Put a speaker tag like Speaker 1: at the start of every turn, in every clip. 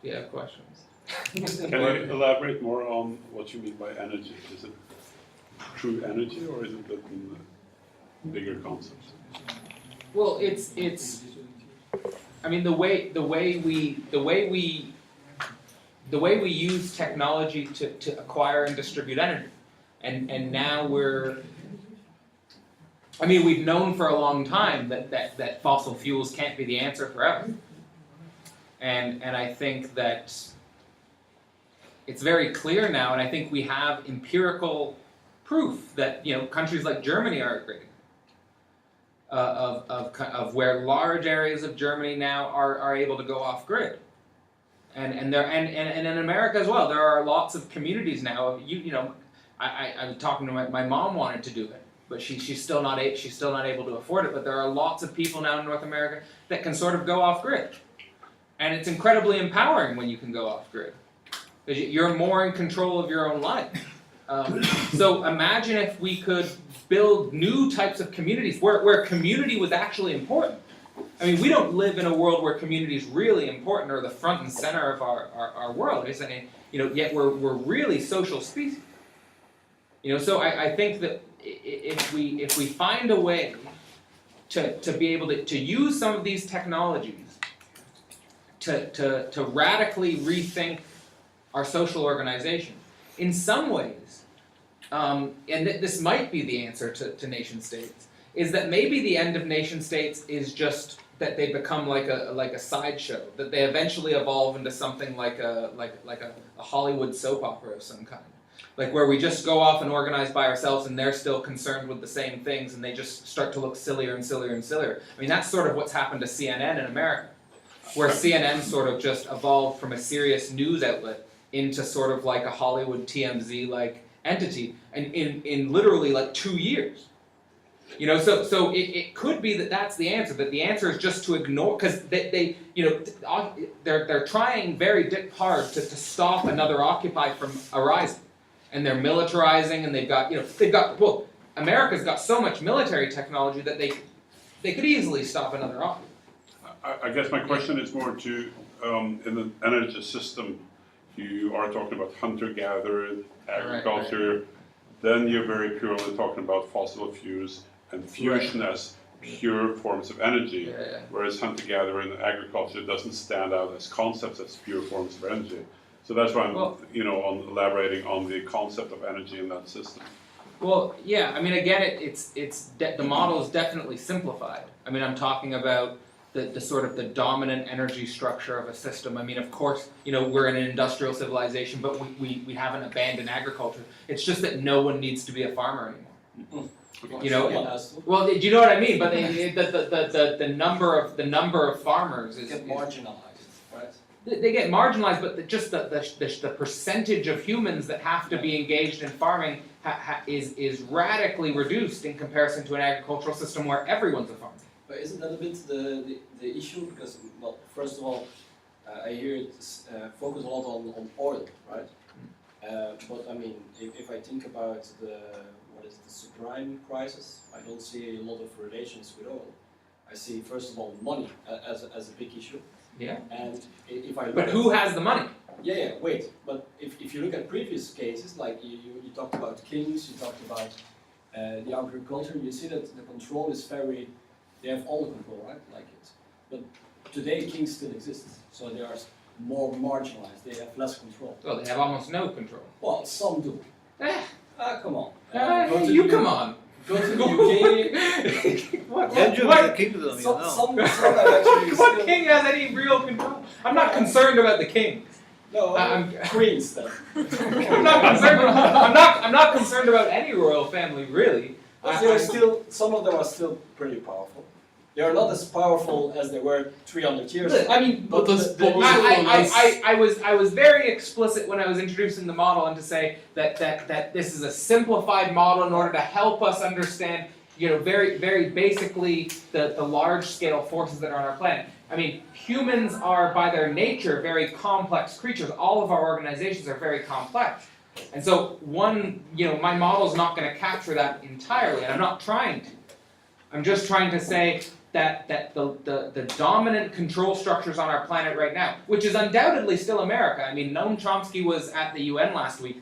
Speaker 1: you have questions.
Speaker 2: Can you elaborate more on what you mean by energy? Is it true energy, or is it in bigger concepts?
Speaker 1: Well, I mean, the way we use technology to acquire and distribute energy, and now we've known for a long time that fossil fuels can't be the answer forever, and I think that it's very clear now, and I think we have empirical proof that countries like Germany are upgrading. Of where large areas of Germany now are able to go off grid, and in America as well. There are lots of communities now. I was talking to my mom wanted to do it, but she's still not able to afford it. But there are lots of people now in North America that can sort of go off grid, and it's incredibly empowering when you can go off grid, because you're more in control of your own life. So imagine if we could build new types of communities where community was actually important. I mean, we don't live in a world where community is really important or the front and center of our world, isn't it? Yet we're really social species. So I think that if we find a way to be able to use some of these technologies to radically rethink our social organization, in some ways, and this might be the answer to nation states, is that maybe the end of nation states is just that they become like a sideshow, that they eventually evolve into something like a Hollywood soap opera of some kind, like where we just go off and organize by ourselves, and they're still concerned with the same things, and they just start to look sillier and sillier and sillier. I mean, that's sort of what's happened to CNN in America, where CNN sort of just evolved from a serious news outlet into sort of like a Hollywood TMZ like entity, and in literally like 2 years. So it could be that that's the answer. That the answer is just to ignore, because they're trying very hard to stop another Occupy from arising, and they're militarizing, and they've got America's got so much military technology that they could easily stop another Occupy.
Speaker 2: I guess my question is more to in the energy system. You are talking about hunter-gatherer, agriculture,
Speaker 1: right.
Speaker 2: Then you're very purely talking about fossil fuels and fusion as pure forms of energy, whereas hunter-gatherer and agriculture doesn't stand out as concepts as pure forms of energy. So that's why I'm on elaborating on the concept of energy in that system.
Speaker 1: Well, yeah, I mean, again, the model is definitely simplified. I mean, I'm talking about the sort of the dominant energy structure of a system. I mean, of course, we're in an industrial civilization, but we haven't abandoned agriculture. It's just that no one needs to be a farmer anymore. Well, do you know what I mean? But the number of farmers is
Speaker 3: marginalized, right?
Speaker 1: They get marginalized, but just the percentage of humans that have to be engaged in farming is radically reduced in comparison to an agricultural system where everyone's a farmer.
Speaker 3: But isn't that a bit the issue? Because, well, first of all, I hear it focus a lot on oil, right? But I mean, if I think about the subprime crisis, I don't see a lot of relations with oil. I see, first of all, money as a big issue.
Speaker 1: Yeah.
Speaker 3: And if I look
Speaker 1: but who has the money?
Speaker 3: Yeah, wait. But if you look at previous cases, like you talked about kings, you talked about the agriculture, you see that the control is very. They have all the control, right? Like it. But today, kings still exist, so they are more marginalized. They have less control.
Speaker 1: Well, they have almost no control.
Speaker 3: Well, some do. Come on.
Speaker 1: Come on.
Speaker 3: Go to the UK.
Speaker 1: What
Speaker 3: Some have actually
Speaker 1: what king has any real control? I'm not concerned about the kings.
Speaker 3: No,
Speaker 1: I'm
Speaker 3: queens then.
Speaker 1: I'm not concerned about any royal family, really.
Speaker 3: Some of them are still pretty powerful. They are not as powerful as they were 300 years ago.
Speaker 1: I mean, I was very explicit when I was introducing the model, and to say that this is a simplified model in order to help us understand, very very basically the large scale forces that are on our planet. I mean, humans are by their nature very complex creatures. All of our organizations are very complex. And so my model is not going to capture that entirely, and I'm not trying to. I'm just trying to say that the dominant control structures on our planet right now, which is undoubtedly still America. I mean, Noam Chomsky was at the UN last week.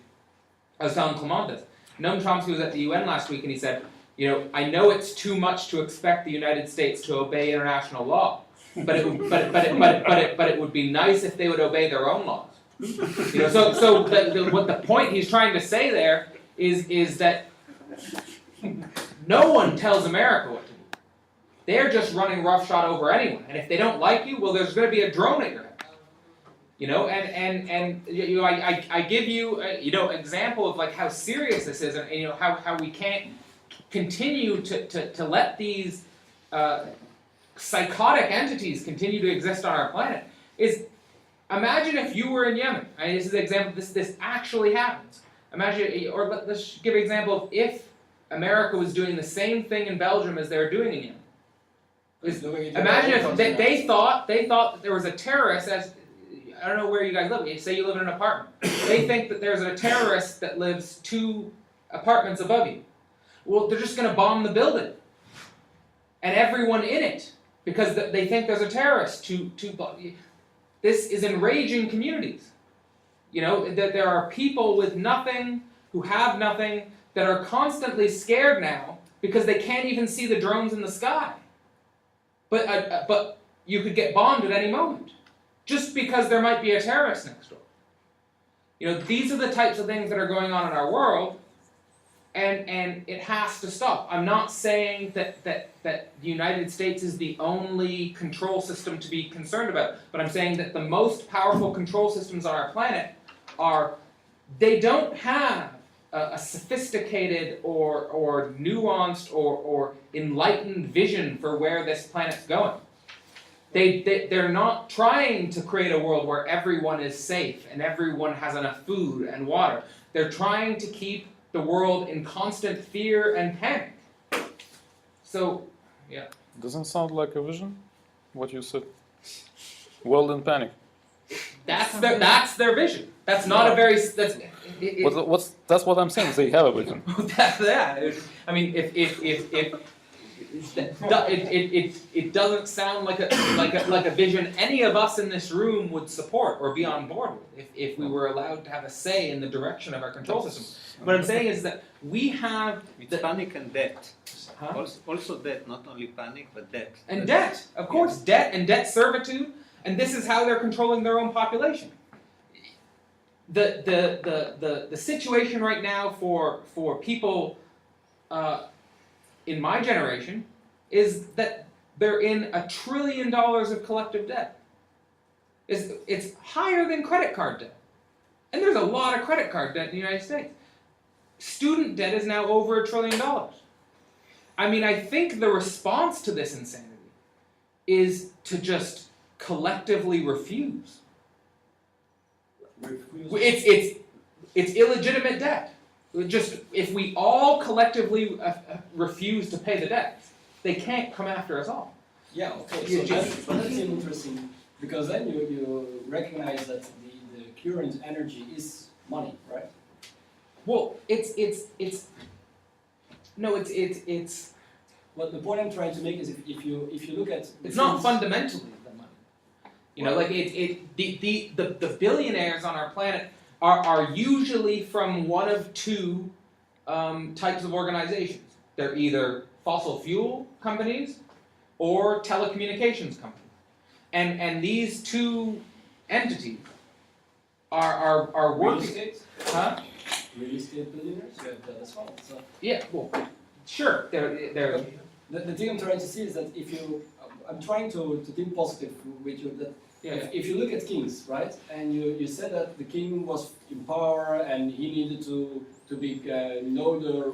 Speaker 1: I was telling Clement this. Noam Chomsky was at the UN last week, and he said, you know, I know it's too much to expect the United States to obey international law, but it would be nice if they would obey their own laws. You know, so what the point he's trying to say there is that no one tells America what to do. They're just running roughshod over anyone, and if they don't like you, well, there's going to be a drone at your head. You know, and you know, I give you you know, example of like how serious this is, and you know how we can't continue to let these psychotic entities continue to exist on our planet. Is imagine if you were in Yemen. I mean, this is an example. This actually happens. Imagine, or let's give an example of if America was doing the same thing in Belgium as they're doing in Yemen. Imagine if they thought that there was a terrorist. As I don't know where you guys live. Say you live in an apartment. They think that there's a terrorist that lives 2 apartments above you. Well, they're just going to bomb the building and everyone in it because they think there's a terrorist. This is enraging communities. You know, that there are people with nothing who have nothing that are constantly scared now because they can't even see the drones in the sky. But you could get bombed at any moment just because there might be a terrorist next door. You know, these are the types of things that are going on in our world, and it has to stop. I'm not saying that the United States is the only control system to be concerned about, but I'm saying that the most powerful control systems on our planet they don't have a sophisticated or nuanced or enlightened vision for where this planet's going. They're not trying to create a world where everyone is safe and everyone has enough food and water. They're trying to keep the world in constant fear and panic. So, yeah.
Speaker 4: Doesn't sound like a vision, what you said. World in panic.
Speaker 1: That's their vision. That's not a very. That's
Speaker 4: what I'm saying. They have a vision.
Speaker 1: Yeah. I mean, it doesn't sound like a vision any of us in this room would support or be on board with if we were allowed to have a say in the direction of our control system. What I'm saying is that we have
Speaker 5: panic and debt.
Speaker 1: Huh?
Speaker 5: Also debt, not only panic but debt.
Speaker 1: And debt, of course, debt and debt servitude, and this is how they're controlling their own population. The situation right now for people in my generation is that they're in $1 trillion of collective debt. It's higher than credit card debt. And there's a lot of credit card debt in the United States. Student debt is now over $1 trillion. I mean, I think the response to this insanity is to just collectively refuse. It's illegitimate debt. Just if we all collectively refuse to pay the debt, they can't come after us all.
Speaker 3: Yeah, okay. So that's interesting because then you recognize that the current energy is money, right?
Speaker 1: Well, it's.
Speaker 3: Well, the point I'm trying to make is if you look at
Speaker 1: it's not fundamentally the money. You know, like the billionaires on our planet are usually from one of 2 types of organizations. They're either fossil fuel companies or telecommunications companies, and these 2 entities are working.
Speaker 3: Real estate?
Speaker 1: Huh?
Speaker 3: Real estate billionaires? You have that as well. So
Speaker 1: Yeah, well, sure. They're
Speaker 3: the thing I'm trying to see is that if you, I'm trying to think positive with you that.
Speaker 1: Yeah.
Speaker 3: If you look at kings, right, and you said that the king was in power and he needed to be know the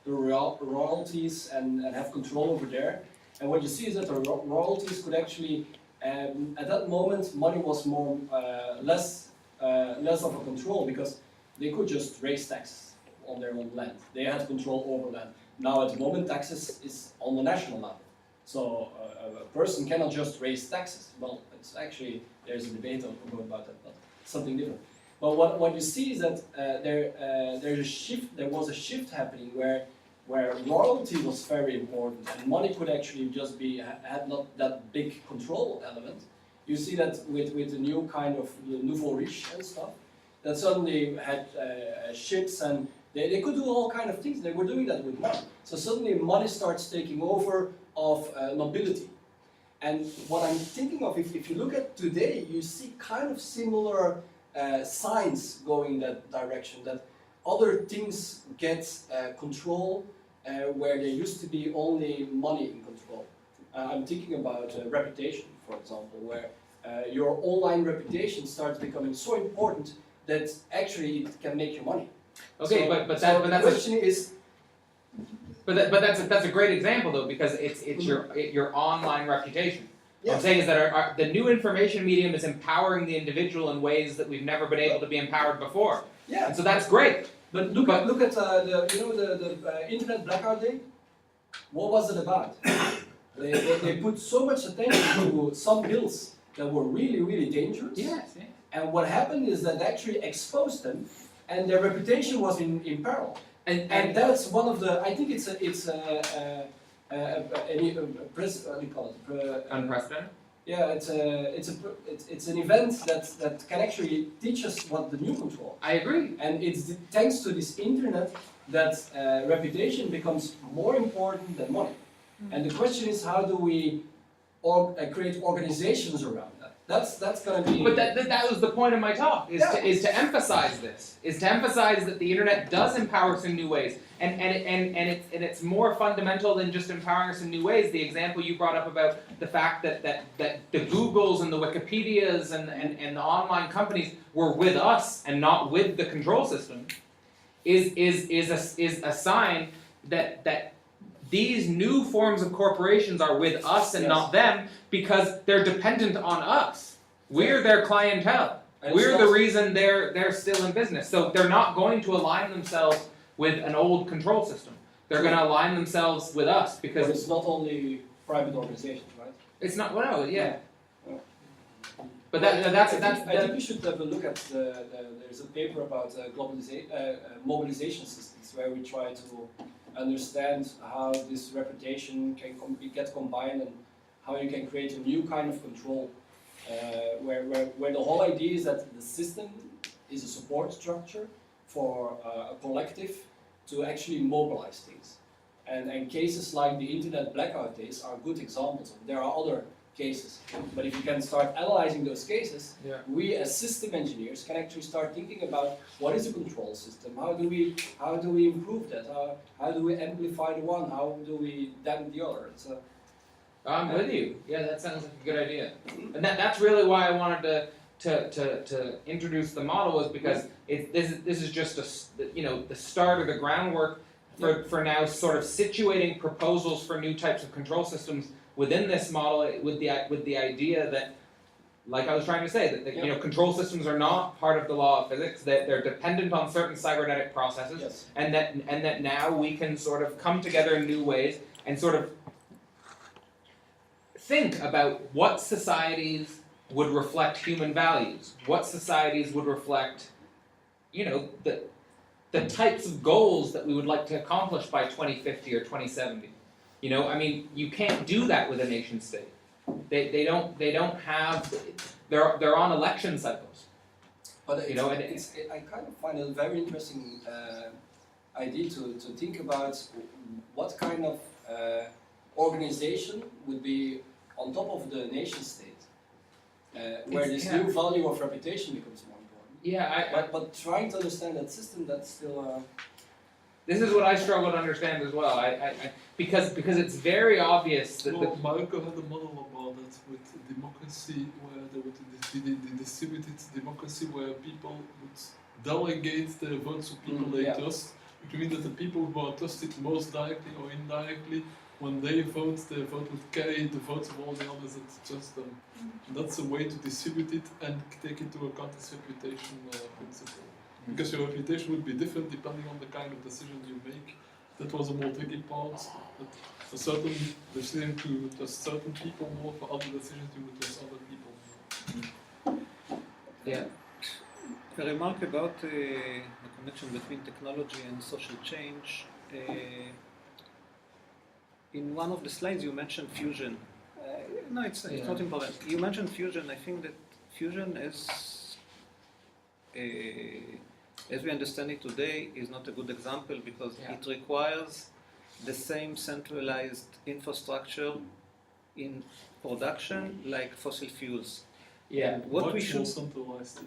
Speaker 3: royalties and have control over there, and what you see is that the royalties could actually at that moment money was more less of a control because they could just raise taxes on their own land. They had control over land. Now at the moment taxes is on the national level. So a person cannot just raise taxes. Well, it's actually, there's a debate about that, but something different. But what you see is that there was a shift happening where where royalty was very important and money could actually just be, had not that big control element. You see that with the new kind of the nouveau riche and stuff, that suddenly had ships and they could do all kind of things. They were doing that with money. So suddenly money starts taking over of nobility. And what I'm thinking of, if you look at today, you see kind of similar signs going in that direction, that other things get control where there used to be only money in control. I'm thinking about reputation, for example, where your online reputation starts becoming so important that actually it can make you money.
Speaker 1: Okay,
Speaker 3: So,
Speaker 1: but
Speaker 3: the
Speaker 1: that's
Speaker 3: question is,
Speaker 1: that's a great example though, because it's your online reputation. What I'm
Speaker 3: yes,
Speaker 1: saying is that the new information medium is empowering the individual in ways that we've never been able to be empowered before,
Speaker 3: yeah.
Speaker 1: and so that's great.
Speaker 3: But look at the internet blackout day. What was it about? They put so much attention to some bills that were really dangerous.
Speaker 1: Yes.
Speaker 3: And what happened is that they actually exposed them, and their reputation was in peril. And that's one of the. I think it's what do you call it?
Speaker 1: Unprecedented.
Speaker 3: Yeah, it's an event that can actually teach us what the new control.
Speaker 1: I agree.
Speaker 3: And it's thanks to this internet that reputation becomes more important than money. And the question is, how do we create organizations around that? That's going to be.
Speaker 1: But that was the point of my talk, is to emphasize this, is to emphasize that the internet does empower us in new ways, and it's more fundamental than just empowering us in new ways. The example you brought up about the fact that the Googles and the Wikipedias and the online companies were with us and not with the control system, is a sign that these new forms of corporations are with us and not them, because they're dependent on us. We're their clientele. We're the reason they're still in business. So they're not going to align themselves with an old control system. They're going to align themselves with us, because
Speaker 3: But it's not only private organizations, right?
Speaker 1: it's not. Well, yeah.
Speaker 3: Yeah.
Speaker 1: But
Speaker 3: I think we should have a look at there's a paper about mobilization systems, where we try to understand how this reputation can get combined and how you can create a new kind of control, where the whole idea is that the system is a support structure for a collective to actually mobilize things. And cases like the internet blackout days are good examples. There are other cases, but if you can start analyzing those cases, we as system engineers can actually start thinking about what is a control system, how do we improve that, how do we amplify the one, how do we dampen the other.
Speaker 1: I'm with you. Yeah, that sounds like a good idea. And that's really why I wanted to introduce the model, was because this is just the start or the groundwork for now sort of situating proposals for new types of control systems within this model, with the idea that, like I was trying to say, that control systems are not part of the law of physics, that they're dependent on certain cybernetic processes, and that now we can sort of come together in new ways and sort of think about what societies would reflect human values, what societies would reflect, the types of goals that we would like to accomplish by 2050 or 2070. You can't do that with a nation state. They don't have. They're on election cycles.
Speaker 3: But I kind of find it a very interesting idea to think about what kind of organization would be on top of the nation state, where this new value of reputation becomes more important.
Speaker 1: Yeah,
Speaker 3: but trying to understand that system, that's still.
Speaker 1: This is what I struggle to understand as well. Because it's very obvious that.
Speaker 6: Well, Marco had a model about it with democracy, where there would be the distributed democracy, where people would delegate their votes to people they trust, which means that the people who are trusted most directly or indirectly, when they vote, their vote would carry the votes of all the others that trust them. And that's a way to distribute it and take into account this reputation principle. Because your reputation would be different depending on the kind of decision you make. That was a more tricky part. That a certain decision to trust certain people more, for other decisions you would trust other people more.
Speaker 1: Yeah.
Speaker 5: A remark about the connection between technology and social change. in one of the slides you mentioned fusion. No, it's not important. You mentioned fusion. I think that fusion is, as we understand it today, is not a good example because it requires the same centralized infrastructure in production like fossil fuels.
Speaker 1: Yeah.
Speaker 5: And what we
Speaker 6: Much
Speaker 5: should
Speaker 6: more centralized.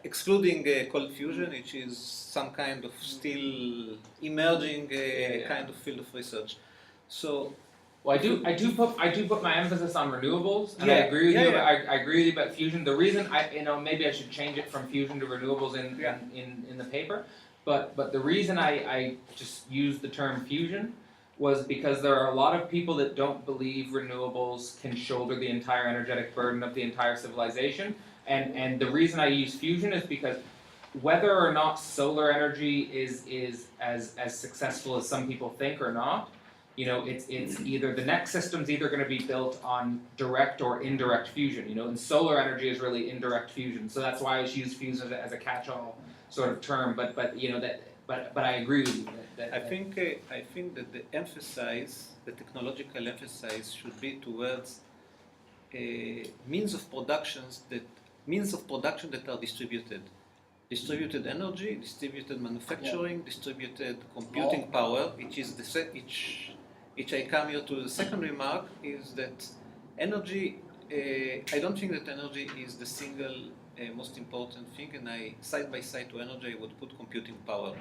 Speaker 5: excluding cold fusion, which is some kind of still emerging kind of field of research. So,
Speaker 1: well, I do put my emphasis on renewables, and I
Speaker 5: Yeah,
Speaker 1: agree with you.
Speaker 5: yeah.
Speaker 1: I agree with you about fusion. The reason maybe I should change it from fusion to renewables in the paper, but the reason I just used the term fusion was because there are a lot of people that don't believe renewables can shoulder the entire energetic burden of the entire civilization. And the reason I use fusion is because whether or not solar energy is as successful as some people think or not, it's either the next system's either going to be built on direct or indirect fusion. And solar energy is really indirect fusion. So that's why I use fusion as a catch-all sort of term. But I agree with you that
Speaker 5: I think that the technological emphasis should be towards means of production that are distributed energy, distributed manufacturing, distributed computing power, which I come here to the second remark is that energy. I don't think that energy is the single most important thing, and side by side to energy I would put computing power.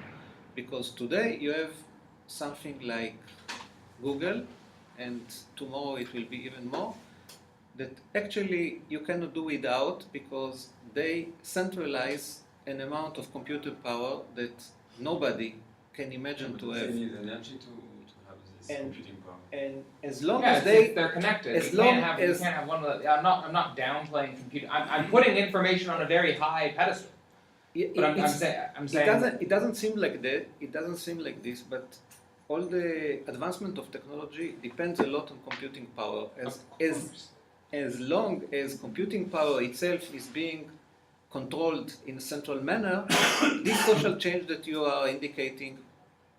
Speaker 5: Because today you have something like Google, and tomorrow it will be even more, that actually you cannot do without because they centralize an amount of computer power that nobody can imagine to have.
Speaker 7: They need energy to have this computing power.
Speaker 5: And as long
Speaker 1: yeah,
Speaker 5: as
Speaker 1: they're connected.
Speaker 5: as
Speaker 1: You
Speaker 5: long
Speaker 1: can't have
Speaker 5: as-
Speaker 1: you can't have one of the. I'm not downplaying computing. I'm putting information on a very high pedestal. But I'm saying
Speaker 5: it doesn't seem like that. It doesn't seem like this, but all the advancement of technology depends a lot on computing power. As long as computing power itself is being controlled in a central manner, this social change that you are indicating,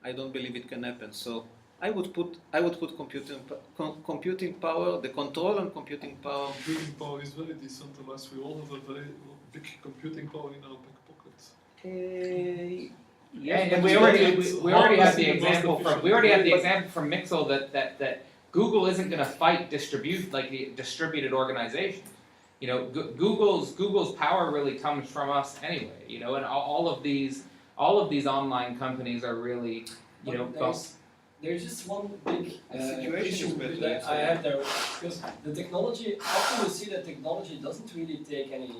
Speaker 5: I don't believe it can happen. So I would put computing power, the control on computing power.
Speaker 6: Computing power is very decentralized. We all have a very big computing power in our back pockets.
Speaker 1: and we already have the example from Mixel that Google isn't going to fight the distributed organization. Google's power really comes from us anyway. And all of these online companies are really
Speaker 3: There's just one big
Speaker 5: situation
Speaker 3: issue
Speaker 5: is better,
Speaker 3: that I have there, because the technology, often you see that technology doesn't really take any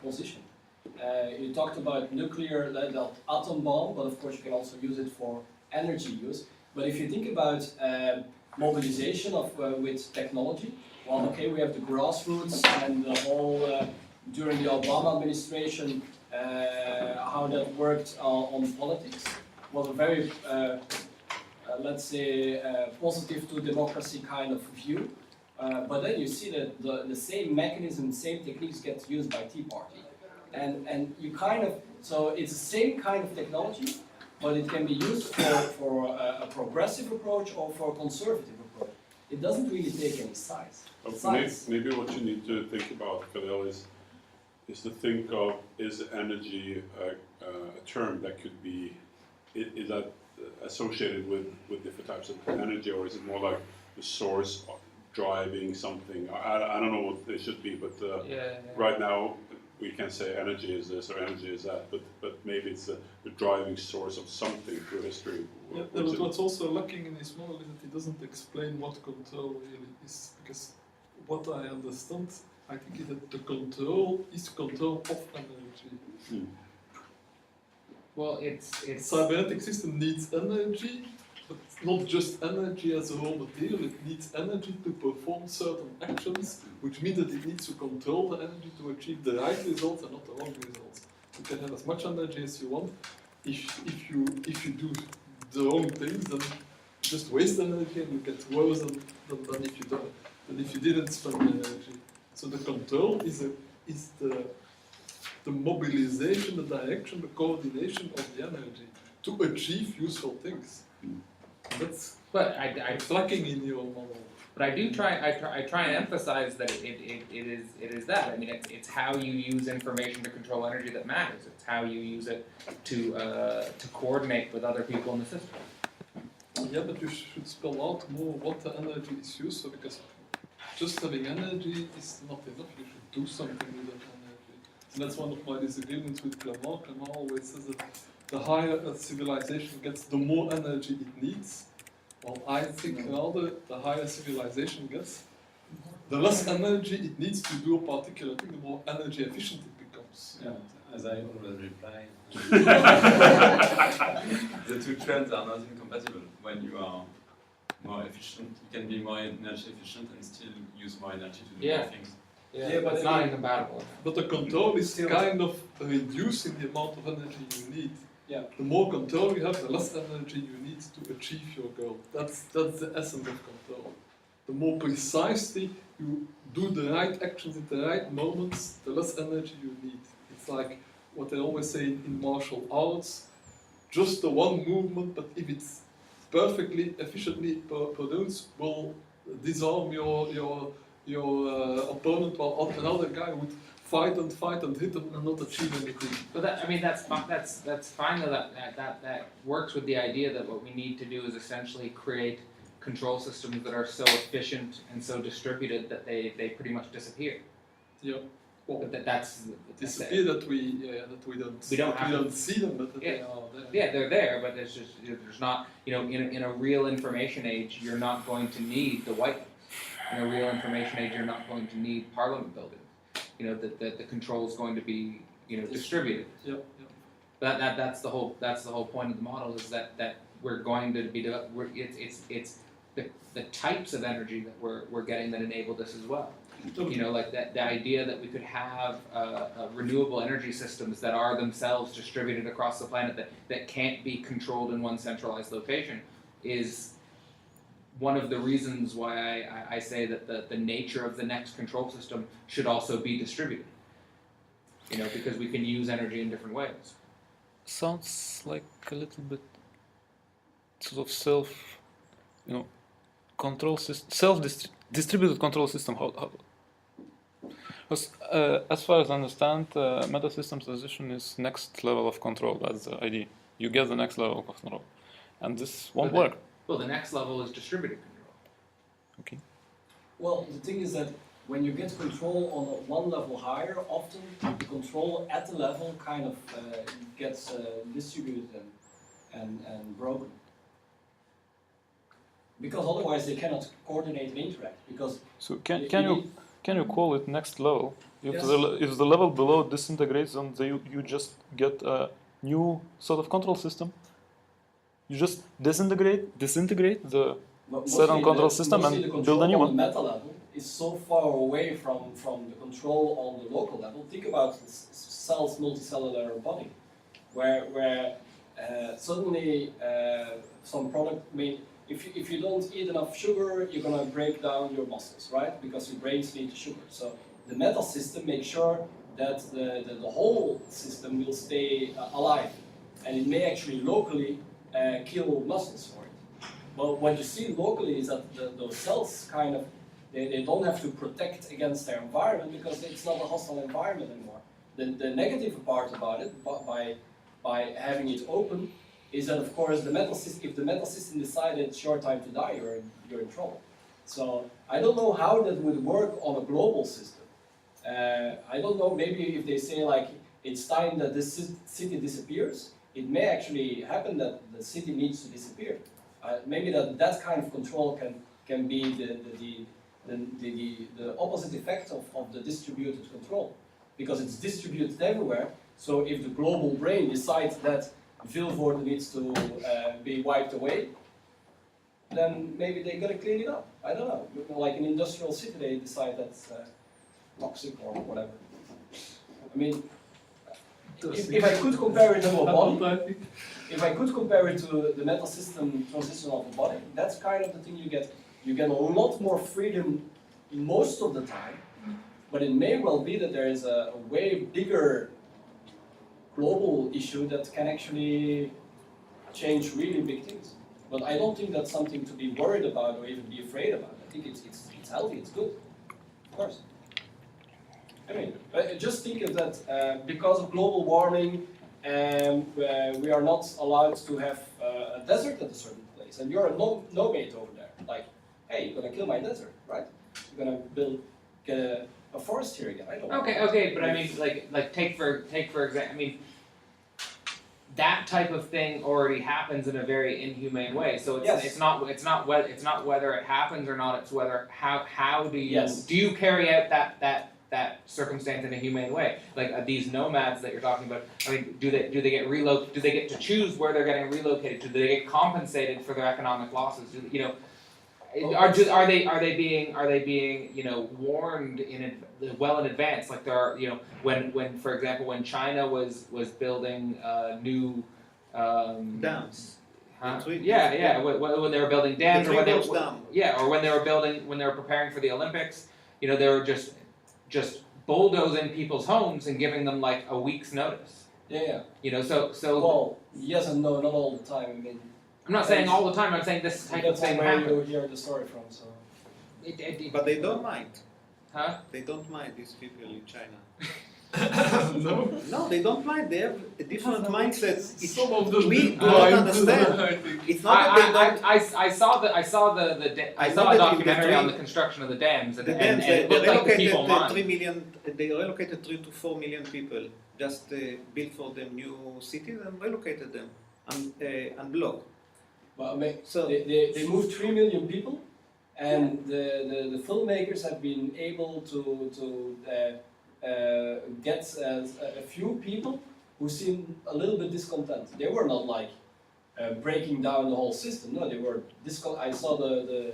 Speaker 3: position. You talked about nuclear, the atom bomb, but of course you can also use it for energy use. But if you think about mobilization with technology, well, okay, we have the grassroots and the whole, during the Obama administration, how that worked on politics was a very let's say, positive to democracy kind of view. But then you see that the same mechanism, same techniques get used by Tea Party. And you kind of, so it's the same kind of technology, but it can be used for a progressive approach or for a conservative approach. It doesn't really take any size.
Speaker 2: Maybe what you need to think about, Cadell, is to think of, is energy a term that could be, is that associated with different types of energy, or is it more like the source of driving something? I don't know what it should be, but right now we can say energy is this or energy is that, but maybe it's the driving source of something through history.
Speaker 6: Yeah, but what's also lacking in his model is that he doesn't explain what control really is, because what I understand, I think, is that the control is control of energy.
Speaker 1: well, it's
Speaker 6: Cybernetic system needs energy, but not just energy as a raw material. It needs energy to perform certain actions, which means that it needs to control the energy to achieve the right results and not the wrong results. You can have as much energy as you want. If you do the wrong things, then you just waste energy and you get worse than if you don't. And if you didn't spend energy. So the control is the mobilization, the direction, the coordination of the energy to achieve useful things. That's
Speaker 1: But I
Speaker 6: lacking in your model.
Speaker 1: But I do try. I try and emphasize that it is that. I mean, it's how you use information to control energy that matters. It's how you use it to coordinate with other people in the system.
Speaker 6: Yeah, but you should spell out more what the energy is used for, because just having energy is not enough. You should do something with that energy. And that's one of my disagreements with Clement. Clement always says that the higher a civilization gets, the more energy it needs. Well, I think rather the higher civilization gets, the less energy it needs to do a particular thing, the more energy efficient it becomes.
Speaker 7: Yeah, as I always reply, the two trends are not incompatible. When you are more efficient, you can be more energy efficient and still use more energy to do more things.
Speaker 1: Yeah, but it's not incompatible.
Speaker 6: But the control is kind of reducing the amount of energy you need.
Speaker 3: Yeah.
Speaker 6: The more control you have, the less energy you need to achieve your goal. That's the essence of control. The more precisely you do the right actions at the right moments, the less energy you need. It's like what I always say in martial arts, just the one movement, but if it's perfectly, efficiently produced, will disarm your opponent, while another guy would fight and hit and not achieve anything.
Speaker 1: But that's fine though. That works with the idea that what we need to do is essentially create control systems that are so efficient and so distributed that they pretty much disappear.
Speaker 6: Yeah. Well,
Speaker 1: But that's
Speaker 6: disappear that we don't see them, but that they are there.
Speaker 1: Yeah, they're there, but it's just there's not, in a real information age, you're not going to need the White House. In a real information age, you're not going to need Parliament buildings. That the control is going to be distributed.
Speaker 6: Yeah.
Speaker 1: That's the whole point of the model, is that we're going to be it's the types of energy that we're getting that enable this as well. Like the idea that we could have renewable energy systems that are themselves distributed across the planet that can't be controlled in one centralized location is one of the reasons why I say that the nature of the next control system should also be distributed. Because we can use energy in different ways.
Speaker 4: Sounds like a little bit sort of control system, self-distributed control system. Because as far as I understand, Metasystem's position is next level of control. That's the idea. You get the next level of control, and this won't work.
Speaker 1: Well, the next level is distributed control.
Speaker 4: Okay.
Speaker 3: Well, the thing is that when you get control on one level higher, often the control at the level kind of gets distributed and broken. Because otherwise they cannot coordinate and interact. Because
Speaker 4: So can you call it next level? If
Speaker 3: Yes.
Speaker 4: if the level below disintegrates, then you just get a new sort of control system. You just disintegrate the set on control system and build a new
Speaker 3: one.
Speaker 4: one.
Speaker 3: The meta level is so far away from the control on the local level. Think about cells, multicellular body, where suddenly some product may. If you don't eat enough sugar, you're gonna break down your muscles, right? Because your brains need sugar. So the meta system makes sure that the whole system will stay alive, and it may actually locally kill muscles for it. But what you see locally is that those cells kind of they don't have to protect against their environment because it's not a hostile environment anymore. The negative part about it, by having it open, is that of course if the metal system decided it's your time to die, you're in trouble. So I don't know how that would work on a global system. I don't know, maybe if they say like it's time that this city disappears, it may actually happen that the city needs to disappear. Maybe that kind of control can be the opposite effect of the distributed control, because it's distributed everywhere. So if the global brain decides that Vilvoorde needs to be wiped away, then maybe they're gonna clean it up. I don't know. Like an industrial city, they decide that's toxic or whatever. I mean, if I could compare it to a body, if I could compare it to the metal system transition of the body, that's kind of the thing you get. You get a lot more freedom most of the time, but it may well be that there is a way bigger global issue that can actually change really big things. But I don't think that's something to be worried about or even be afraid about. I think it's healthy, it's good, of course. I mean, just think of that, because of global warming, we are not allowed to have a desert at a certain place, and you're a nomad over there. Like, hey, you're gonna kill my desert, right? You're gonna get a forest here again. I don't know.
Speaker 1: Okay, but I mean, like take for example, I mean, that type of thing already happens in a very inhumane way. So it's not whether it happens or not. It's whether how do you carry out that circumstance in a humane way? Like these nomads that you're talking about. I mean, do they get Do they get to choose where they're getting relocated to? Do they get compensated for their economic losses? Are they being warned well in advance? Like there are when for example when China was building new
Speaker 5: dams.
Speaker 1: Huh? Yeah. When they were building dams, or when they were preparing for the Olympics, they were just bulldozing people's homes and giving them like a week's notice.
Speaker 3: Yeah.
Speaker 1: So.
Speaker 3: Well, yes and no, not all the time. I mean.
Speaker 1: I'm not saying all the time. I'm saying this type of thing happens.
Speaker 3: That's where you hear the story from. So.
Speaker 5: But they don't mind.
Speaker 1: Huh?
Speaker 5: They don't mind these people in China.
Speaker 6: No.
Speaker 5: No, they don't mind. They have a different mindset.
Speaker 6: Some of them
Speaker 5: We do
Speaker 6: mind,
Speaker 5: not understand.
Speaker 6: I think.
Speaker 5: It's not that they don't.
Speaker 1: I saw a documentary on the construction of the dams, and,
Speaker 5: The dams,
Speaker 1: and it
Speaker 5: they
Speaker 1: looked like the
Speaker 5: relocated
Speaker 1: people mind.
Speaker 5: 3 million. They relocated 3 to 4 million people. Just built for them new cities and relocated them and blocked.
Speaker 3: Well,
Speaker 5: So
Speaker 3: they moved 3 million people, and the filmmakers have been able to get a few people who seemed a little bit discontent. They were not like breaking down the whole system. No, they were I saw the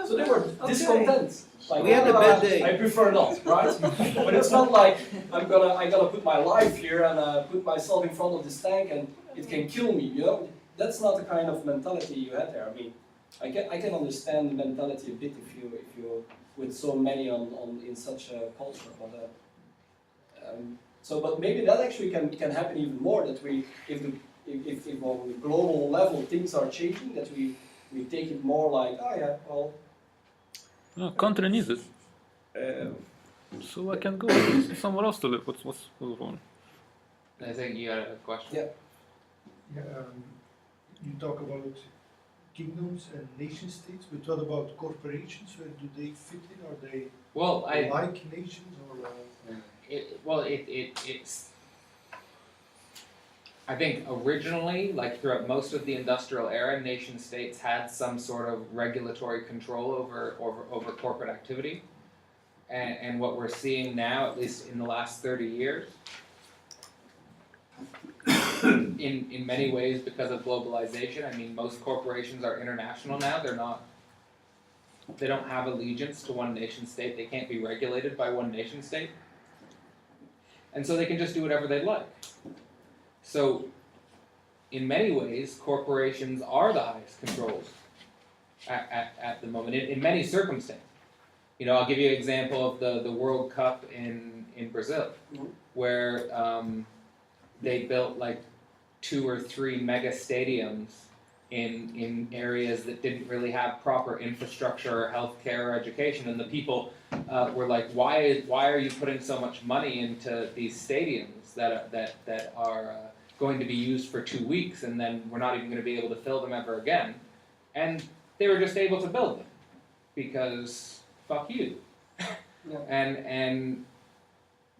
Speaker 3: so they were discontent. Like,
Speaker 5: we had a bad day.
Speaker 3: I prefer not, right? But it's not like I gotta put my life here and put myself in front of this tank and it can kill me. That's not the kind of mentality you had there. I mean, I can understand the mentality a bit if you with so many in such a culture, but but maybe that actually can happen even more. That if on the global level things are changing, that we take it more like
Speaker 4: No, country needs it. So I can go somewhere else to live. What's wrong?
Speaker 1: I think you had a question.
Speaker 3: Yeah.
Speaker 8: You talk about kingdoms and nation states, but what about corporations? Where do they fit in? Are they like nations or?
Speaker 1: It's. I think originally, like throughout most of the industrial era, nation states had some sort of regulatory control over corporate activity, and what we're seeing now, at least in the last 30 years. In many ways, because of globalization, I mean, most corporations are international now. They don't have allegiance to one nation state. They can't be regulated by one nation state. And so they can just do whatever they like. So, in many ways, corporations are the highest controls at the moment, in many circumstances. I'll give you an example of the World Cup in Brazil, where they built like 2 or 3 mega stadiums in areas that didn't really have proper infrastructure or healthcare or education, and the people were like, why are you putting so much money into these stadiums that are going to be used for 2 weeks, and then we're not even going to be able to fill them ever again? And they were just able to build them because fuck you. And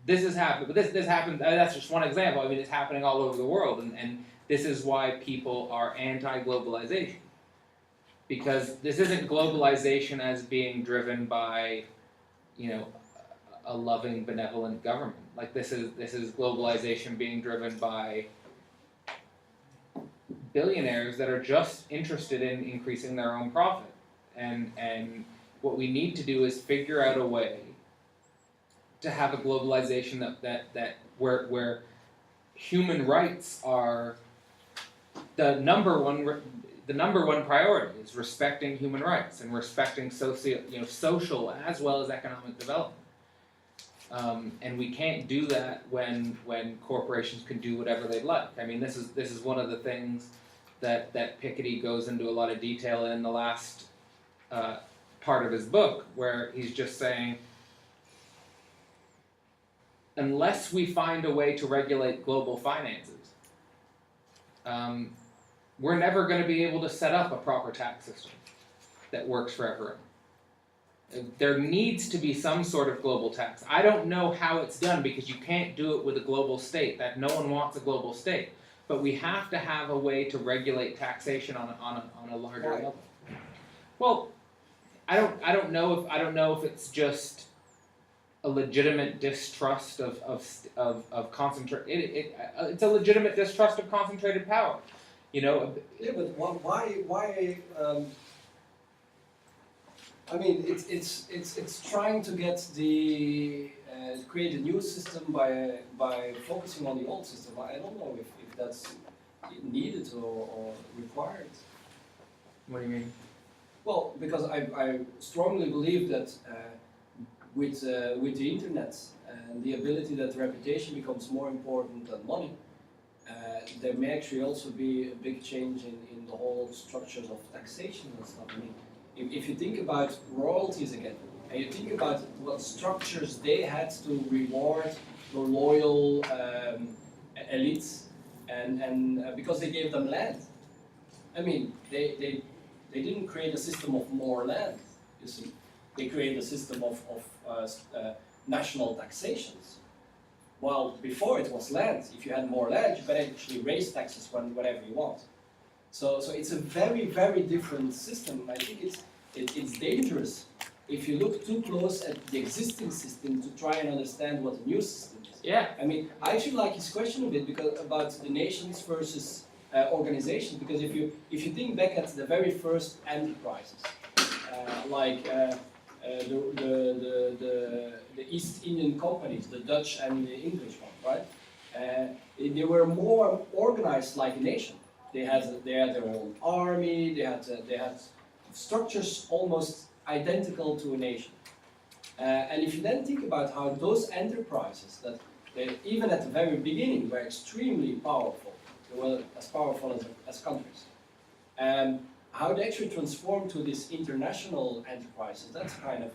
Speaker 1: this has happened, but this happened. That's just one example. I mean, it's happening all over the world, and this is why people are anti-globalization, because this isn't globalization as being driven by, a loving, benevolent government. Like this is globalization being driven by billionaires that are just interested in increasing their own profit, and what we need to do is figure out a way to have a globalization that where human rights are the number one priority, is respecting human rights and respecting social as well as economic development. And we can't do that when corporations can do whatever they'd like. I mean, this is one of the things that Piketty goes into a lot of detail in the last part of his book, where he's just saying, unless we find a way to regulate global finances, we're never going to be able to set up a proper tax system that works for everyone. There needs to be some sort of global tax. I don't know how it's done, because you can't do it with a global state. That no one wants a global state. But we have to have a way to regulate taxation on a larger level. Well, I don't know if it's just a legitimate distrust of concentrated. It's a legitimate distrust of concentrated power. You know.
Speaker 3: Yeah, but why? I mean, it's trying to get create a new system by focusing on the old system. I don't know if that's needed or required.
Speaker 1: What do you mean?
Speaker 3: Well, because I strongly believe that with the internet and the ability that reputation becomes more important than money, there may actually also be a big change in the whole structures of taxation and stuff. I mean, if you think about royalties again, and you think about what structures they had to reward the loyal elites, and because they gave them land. I mean, they didn't create a system of more land, you see. They created a system of national taxations. Well, before it was land. If you had more land, you could actually raise taxes whenever you want. So it's a very, very different system. I think it's dangerous if you look too close at the existing system to try and understand what the new system is.
Speaker 1: Yeah.
Speaker 3: I mean, I actually like his question a bit about the nations versus organizations, because if you think back at the very first enterprises, the East Indian companies, the Dutch and the English one, right? They were more organized like a nation. They had their own army. They had structures almost identical to a nation. And if you then think about how those enterprises, that they, even at the very beginning, were extremely powerful, they were as powerful as countries, how they actually transformed to these international enterprises, that's kind of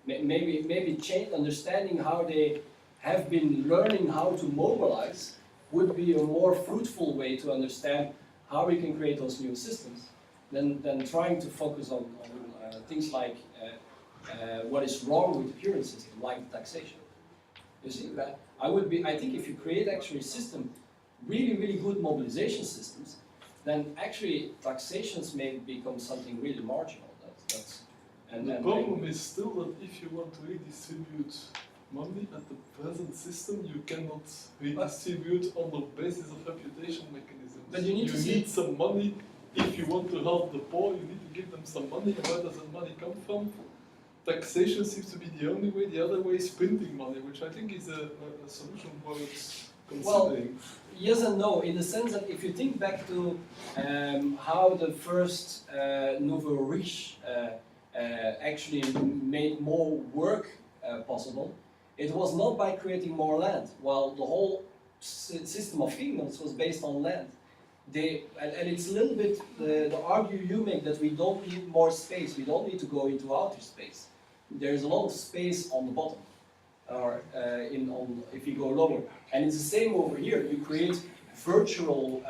Speaker 3: maybe change, understanding how they have been learning how to mobilize would be a more fruitful way to understand how we can create those new systems than trying to focus on things like what is wrong with the current system, like taxation. You see, I think if you create actually a system, really good mobilization systems, then actually taxations may become something really marginal.
Speaker 6: The problem is still that if you want to redistribute money at the present system, you cannot redistribute on the basis of reputation mechanisms.
Speaker 3: But you
Speaker 6: need some money. If you want to help the poor, you need to give them some money. Where does that money come from? Taxation seems to be the only way. The other way is printing money, which I think is a solution worth considering.
Speaker 3: Well, yes and no, in the sense that if you think back to how the first nouveau riche actually made more work possible, it was not by creating more land. While the whole system of kingdoms was based on land. And it's a little bit the argument you make that we don't need more space, we don't need to go into outer space. There's a lot of space on the bottom, or if you go lower. And it's the same over here. You create virtual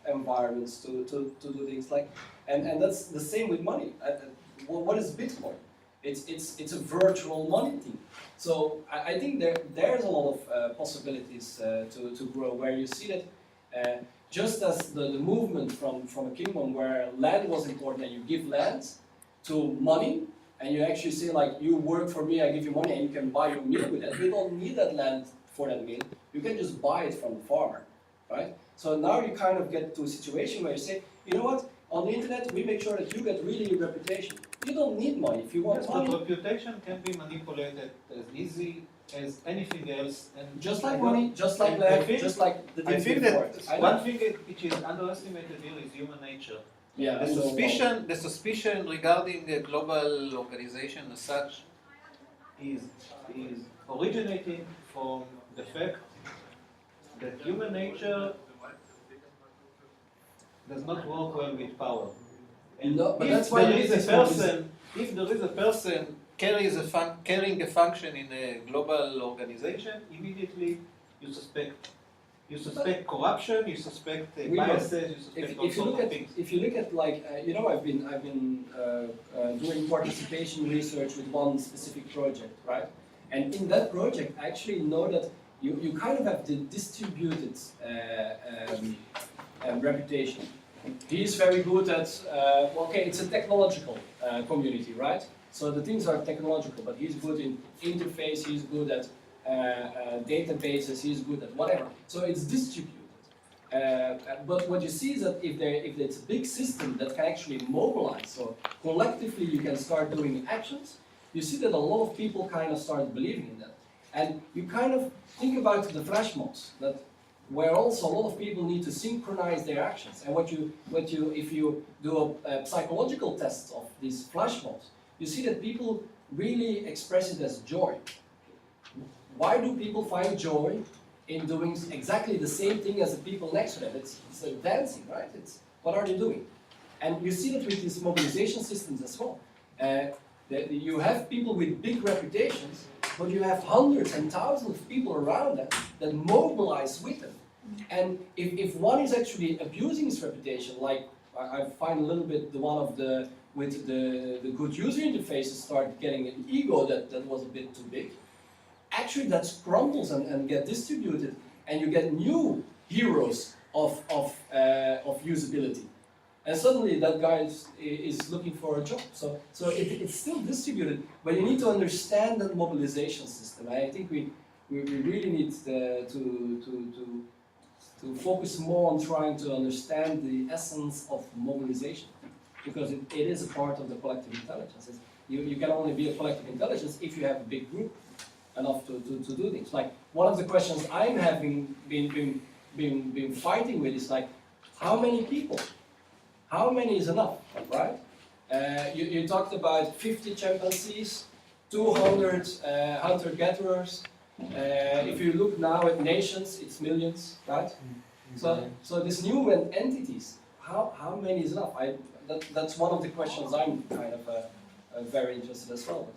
Speaker 3: environments to do things like, and that's the same with money. What is Bitcoin? It's a virtual money thing. So I think there's a lot of possibilities to grow, where you see that just as the movement from a kingdom where land was important and you give land to money, and you actually say like, you work for me, I give you money, and you can buy your meal with that. You don't need that land for that meal. You can just buy it from the farmer, right? So now you kind of get to a situation where you say, you know what? On the internet, we make sure that you get really a reputation. You don't need money. If you want money,
Speaker 5: but reputation can be manipulated as easy as anything else. And
Speaker 3: just like money, just like land, just like the things before.
Speaker 5: One thing which is underestimated here is human nature.
Speaker 3: Yeah,
Speaker 5: the suspicion regarding a global organization as such is originating from the fact that human nature does not work well with power.
Speaker 3: And no, but
Speaker 5: if
Speaker 3: that's why
Speaker 5: there is a person, if there is a person carrying a function in a global organization, immediately you suspect corruption, you suspect biases, you suspect all sorts of things.
Speaker 3: If you look at like I've been doing participation research with one specific project, right? And in that project, I actually know that you kind of have the distributed reputation. He's very good at it's a technological community, right? So the things are technological, but he's good in interface. He's good at databases. He's good at whatever. So it's distributed. But what you see is that if it's a big system that can actually mobilize, so collectively you can start doing actions, you see that a lot of people kind of start believing in that. And you kind of think about the flash mobs, that where also a lot of people need to synchronize their actions. And if you do a psychological test of these flash mobs, you see that people really express it as joy. Why do people find joy in doing exactly the same thing as the people next to them? It's dancing, right? What are they doing? And you see that with these mobilization systems as well. You have people with big reputations, but you have hundreds and thousands of people around them that mobilize with them. And if one is actually abusing his reputation, like I find a little bit with the good user interfaces start getting an ego that was a bit too big, actually that crumbles and get distributed, and you get new heroes of usability. And suddenly that guy is looking for a job. So it's still distributed, but you need to understand that mobilization system. I think we really need to focus more on trying to understand the essence of mobilization, because it is a part of the collective intelligence. You can only be a collective intelligence if you have a big group enough to do things. Like one of the questions I'm having been fighting with is like, how many people? How many is enough, right? You talked about 50 chimpanzees, 200 hunter-gatherers. If you look now at nations, it's millions, right? So these new entities, how many is enough? That's one of the questions I'm kind of very interested as well.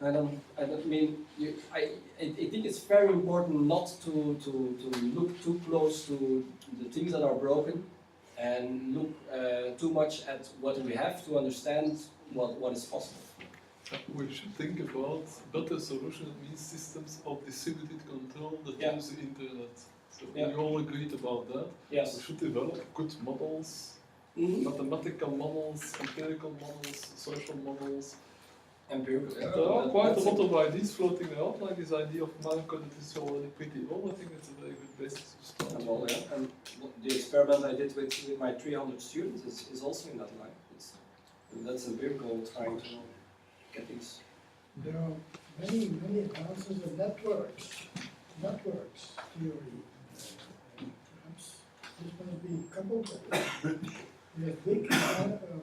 Speaker 3: I think it's very important not to look too close to the things that are broken, and look too much at what we have to understand what is possible.
Speaker 6: We should think about better solution, means systems of distributed control that use the internet. So we all agreed about that.
Speaker 3: Yes.
Speaker 6: We should develop good models, mathematical models, empirical models, social models.
Speaker 3: Empirical.
Speaker 6: There are quite a lot of ideas floating around, like this idea of Marco that is already pretty old. I think it's a very good basis to start.
Speaker 3: And the experiment I did with my 300 students is also in that line. That's empirical, trying to get things.
Speaker 8: There are many advances in networks theory. Perhaps this must be coupled with it. We have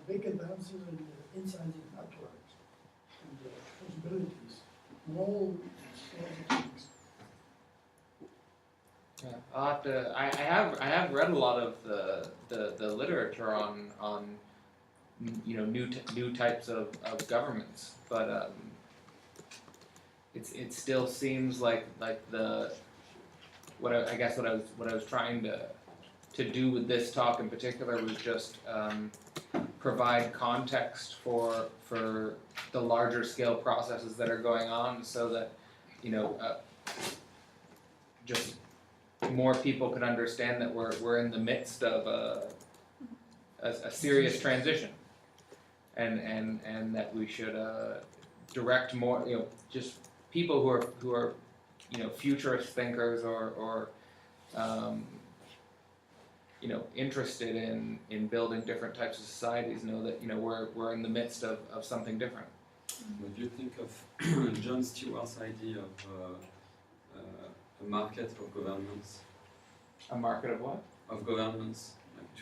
Speaker 8: big advances in insights in networks and the possibilities in all sorts of things.
Speaker 1: Yeah, I'll have to. I have read a lot of the literature on new types of governments, but it still seems like what I was trying to do with this talk in particular was just provide context for the larger scale processes that are going on, so that just more people can understand that we're in the midst of a serious transition, and that we should direct more, just people who are futurist thinkers or interested in building different types of societies know that we're in the midst of something different.
Speaker 7: What do you think of John Stewart's idea of a market of governments?
Speaker 1: A market of what?
Speaker 7: Of governments.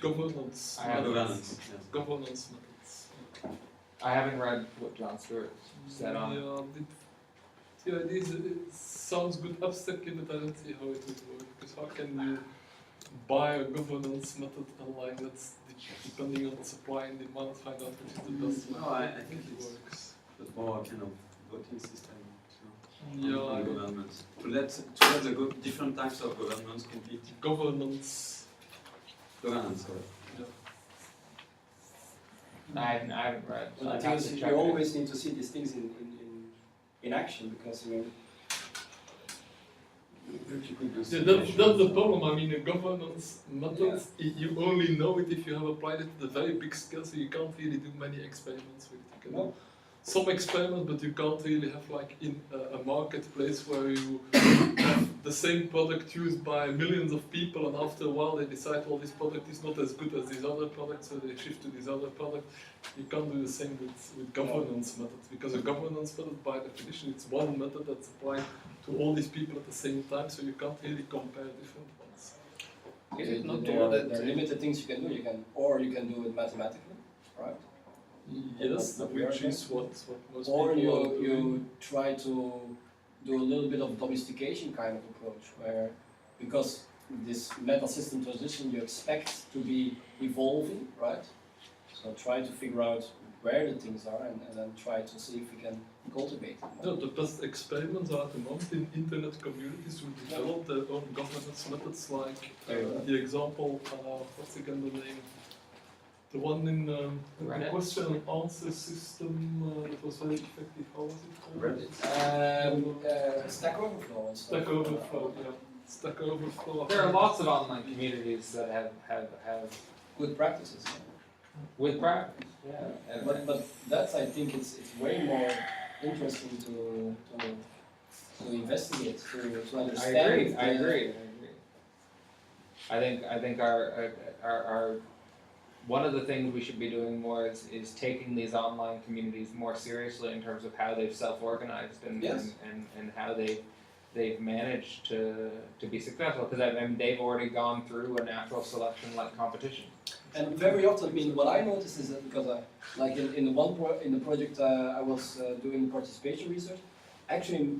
Speaker 6: Governance.
Speaker 7: Governance. Yes.
Speaker 6: Governance methods.
Speaker 1: I haven't read what John Stewart said on it.
Speaker 6: The idea is it sounds good abstractly, but I don't see how it would work. Because how can you buy a governance method online that's depending on the supply and demand, find out which is the best
Speaker 7: No,
Speaker 6: one.
Speaker 7: I think it's
Speaker 6: works.
Speaker 7: more kind of voting system
Speaker 6: Yeah,
Speaker 7: on governments. To let the different types of governments compete.
Speaker 6: governance.
Speaker 7: Governance, sorry.
Speaker 1: I haven't read. So
Speaker 3: But
Speaker 1: I'd
Speaker 3: the
Speaker 1: have
Speaker 3: thing
Speaker 1: to
Speaker 3: is,
Speaker 1: check
Speaker 3: you
Speaker 1: it.
Speaker 3: always need to see these things in action, because I mean,
Speaker 6: Yeah, that's the problem. I mean, a governance method, you only know it if you have applied it at a very big scale, so you can't really do many experiments with it. You can do some experiments, but you can't really have like in a marketplace where you have the same product used by millions of people, and after a while they decide, well, this product is not as good as this other product, so they shift to this other product. You can't do the same with governance methods, because a governance method, by definition, it's one method that's applied to all these people at the same time, so you can't really compare different ones.
Speaker 5: Is it not
Speaker 3: there
Speaker 5: true
Speaker 3: are,
Speaker 5: that
Speaker 3: there are limited things you can do. You can do it mathematically, right?
Speaker 6: Yes,
Speaker 3: But we are
Speaker 6: which is what most
Speaker 3: Or
Speaker 6: people are doing.
Speaker 3: you try to do a little bit of domestication kind of approach, where, because this meta system transition you expect to be evolving, right? So try to figure out where the things are, and then try to see if we can cultivate them.
Speaker 6: No, the best experiments are at the moment in internet communities who develop their own governance methods, like the example, what's again the name? The one in the
Speaker 1: Reddit?
Speaker 6: question and answer system that was very effective. How was it called?
Speaker 7: Reddit.
Speaker 3: Stack Overflow and stuff.
Speaker 6: Stack Overflow, yeah. Stack Overflow.
Speaker 1: There are lots of online communities that have
Speaker 3: Good practices.
Speaker 1: with practice. Yeah. And,
Speaker 3: But that's, I think it's way more interesting to investigate, to
Speaker 1: I
Speaker 3: understand.
Speaker 1: agree. I agree. I think our one of the things we should be doing more is taking these online communities more seriously in terms of how they've self-organized and
Speaker 3: Yes.
Speaker 1: and how they've managed to be successful, because I mean they've already gone through a natural selection like competition.
Speaker 3: And very often, I mean, what I noticed is that because like in the project I was doing participation research, actually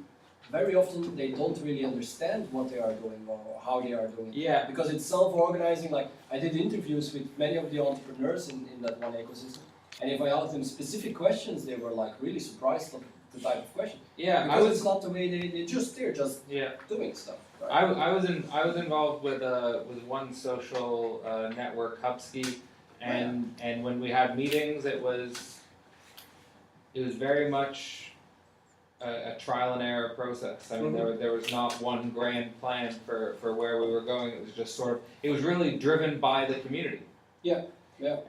Speaker 3: very often they don't really understand what they are doing or how they are doing it.
Speaker 1: Yeah.
Speaker 3: Because it's self-organizing. Like I did interviews with many of the entrepreneurs in that one ecosystem, and if I asked them specific questions, they were like really surprised of the type of question.
Speaker 1: Yeah.
Speaker 3: Because it's not the way they're just
Speaker 1: Yeah.
Speaker 3: doing stuff. Right?
Speaker 1: I was involved with one social network, Hubski, and when we had meetings, it was very much a trial and error process. I mean, there was not one grand plan for where we were going. It was just sort of, it was really driven by the community.
Speaker 3: Yeah.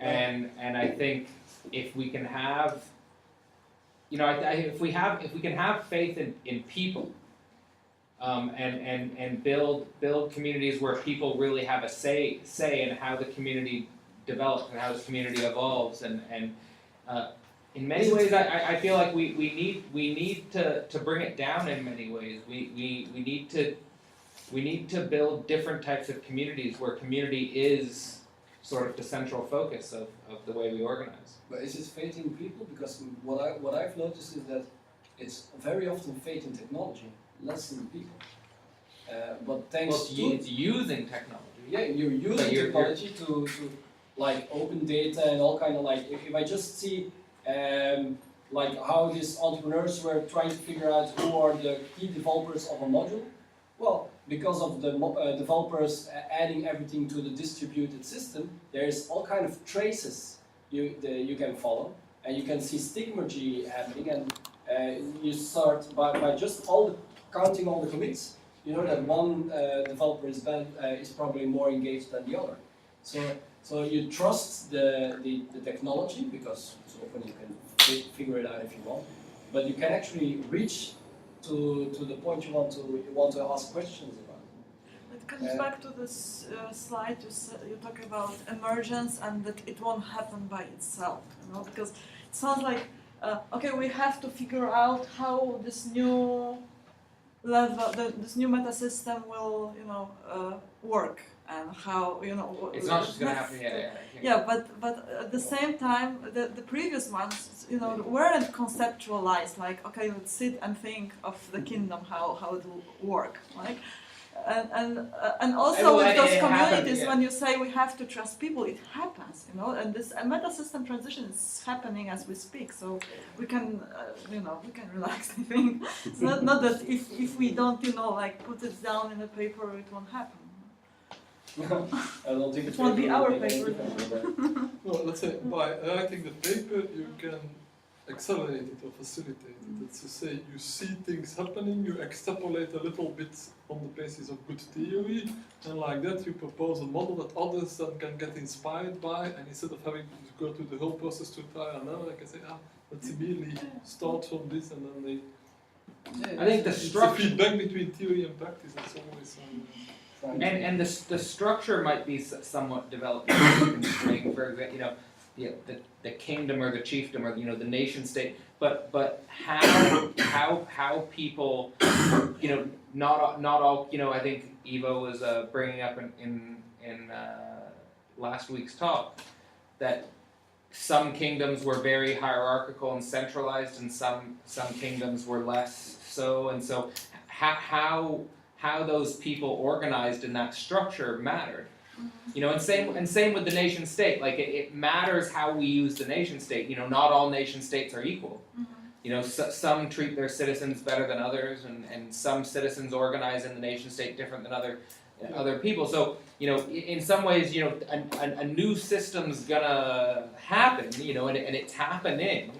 Speaker 1: And I think if we can have, you know, if we can have faith in people, and build communities where people really have a say in how the community develops and how this community evolves, and in many ways I feel like we need to bring it down in many ways. We need to build different types of communities where community is sort of the central focus of the way we organize.
Speaker 3: But is it faith in people? Because what I've noticed is that it's very often faith in technology, less in people. But thanks to
Speaker 1: it's using technology.
Speaker 3: yeah, you're using technology to like open data and all kind of like if I just see like how these entrepreneurs were trying to figure out who are the key developers of a module. Well, because of the developers adding everything to the distributed system, there's all kind of traces you can follow, and you can see stigmergy happening, and you start by just counting all the commits. You know that one developer is probably more engaged than the other. So you trust the technology because it's open, you can figure it out if you want, but you can actually reach to the point you want to ask questions about.
Speaker 9: It comes back to this slide you talk about emergence and that it won't happen by itself, you know, because it sounds like okay, we have to figure out how this new level, this new meta system will, you know, work, and how, you know.
Speaker 1: It's not just gonna happen.
Speaker 9: Yeah, but at the same time, the previous ones, you know, weren't conceptualized. Like, okay, let's sit and think of the kingdom, how it will work. Like, and also
Speaker 1: Well,
Speaker 9: with those
Speaker 1: it
Speaker 9: communities,
Speaker 1: happened, yeah.
Speaker 9: when you say we have to trust people, it happens, you know. And this meta-system transition is happening as we speak, so we can, we can relax. I think it's not that if we don't, like put it down in a paper, it won't happen.
Speaker 3: I don't think
Speaker 9: It won't be our paper.
Speaker 6: No, let's say by writing the paper, you can accelerate it or facilitate it. It's to say you see things happening, you extrapolate a little bit on the basis of good theory, and like that you propose a model that others then can get inspired by, and instead of having to go through the whole process to try and error, I can say, let's immediately start from this, and then they...
Speaker 1: I think the
Speaker 6: It's a
Speaker 1: structure
Speaker 6: feedback between theory and practice, it's always...
Speaker 1: and the structure might be somewhat developed. Constrained, for example, the kingdom or the chiefdom or the nation state, but how people, not all, I think Ivo was bringing up in last week's talk that some kingdoms were very hierarchical and centralized, and some kingdoms were less so, and so how those people organized in that structure mattered. And same with the nation state. Like it matters how we use the nation state. Not all nation states are equal. Some treat their citizens better than others, and some citizens organize in the nation state different than other people. So in some ways, a new system's gonna happen. And it's happening.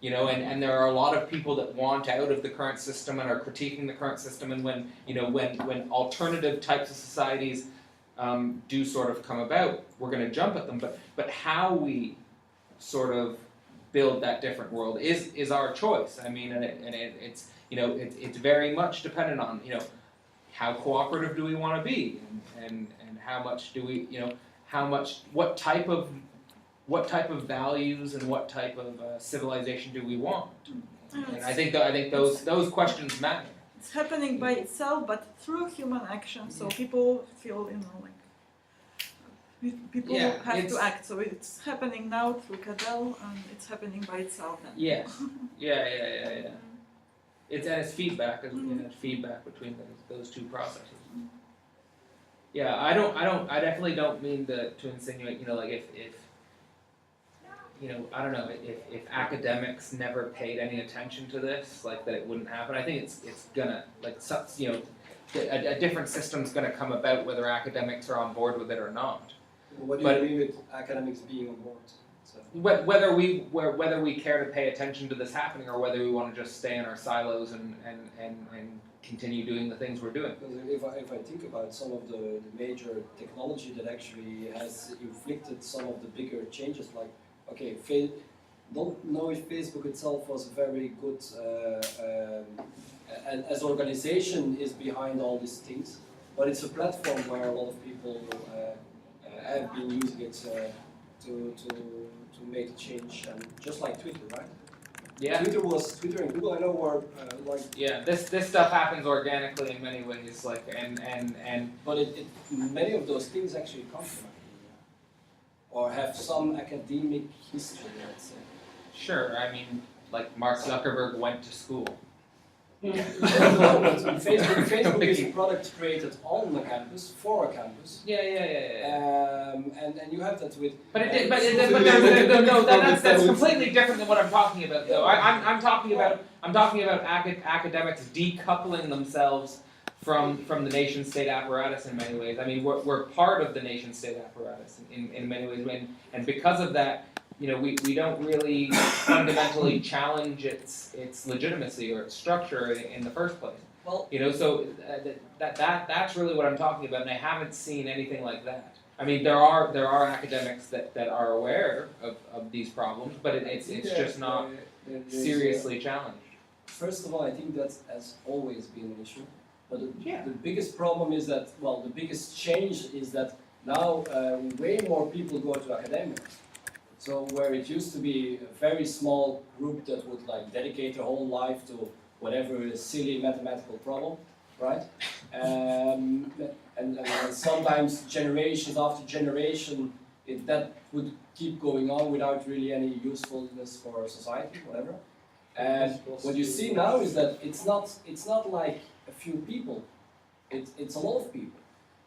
Speaker 1: And there are a lot of people that want out of the current system and are critiquing the current system. And when alternative types of societies do sort of come about, we're going to jump at them. But how we sort of build that different world is our choice. I mean, and it's very much dependent on how cooperative do we want to be, and how much do we what type of values and what type of civilization do we want? And I think those questions matter.
Speaker 9: It's happening by itself, but through human action. So people feel, people have to act. So it's happening now through Cadell, and it's happening by itself. Then.
Speaker 1: Yes. Yeah. It's feedback. It's feedback between those two processes. Yeah, I definitely don't mean to insinuate. If I don't know, if academics never paid any attention to this, like that it wouldn't happen. I think it's gonna, a different system's gonna come about whether academics are on board with it or not.
Speaker 3: What do you mean with academics being on board? So.
Speaker 1: Whether we care to pay attention to this happening, or whether we want to just stay in our silos and continue doing the things we're doing.
Speaker 3: Because if I think about some of the major technology that actually has inflicted some of the bigger changes, like don't know if Facebook itself was very good as organization is behind all these things, but it's a platform where a lot of people have been using it to make a change, and just like Twitter, right?
Speaker 1: Yeah.
Speaker 3: Twitter and Google, I know, were
Speaker 1: this stuff happens organically in many ways,
Speaker 3: but many of those things actually come from or have some academic history, let's say.
Speaker 1: Sure, I mean, like Mark Zuckerberg went to school.
Speaker 3: Facebook is a product created on the campus for a campus.
Speaker 1: Yeah.
Speaker 3: And you have that with.
Speaker 1: That's completely different than what I'm talking about, though. I'm talking about academics decoupling themselves from the nation-state apparatus in many ways. I mean, we're part of the nation-state apparatus in many ways, and because of that, we don't really fundamentally challenge its legitimacy or its structure in the first place.
Speaker 3: Well,
Speaker 1: so that's really what I'm talking about, and I haven't seen anything like that. I mean, there are academics that are aware of these problems, but it's just not seriously challenged.
Speaker 3: First of all, I think that has always been an issue. But the biggest problem is that, the biggest change is that now way more people go to academia. So where it used to be a very small group that would dedicate their whole life to whatever silly mathematical problem, right? And sometimes generations after generation, that would keep going on without really any usefulness for society, whatever. And what you see now is that it's not like a few people. it's a lot of people.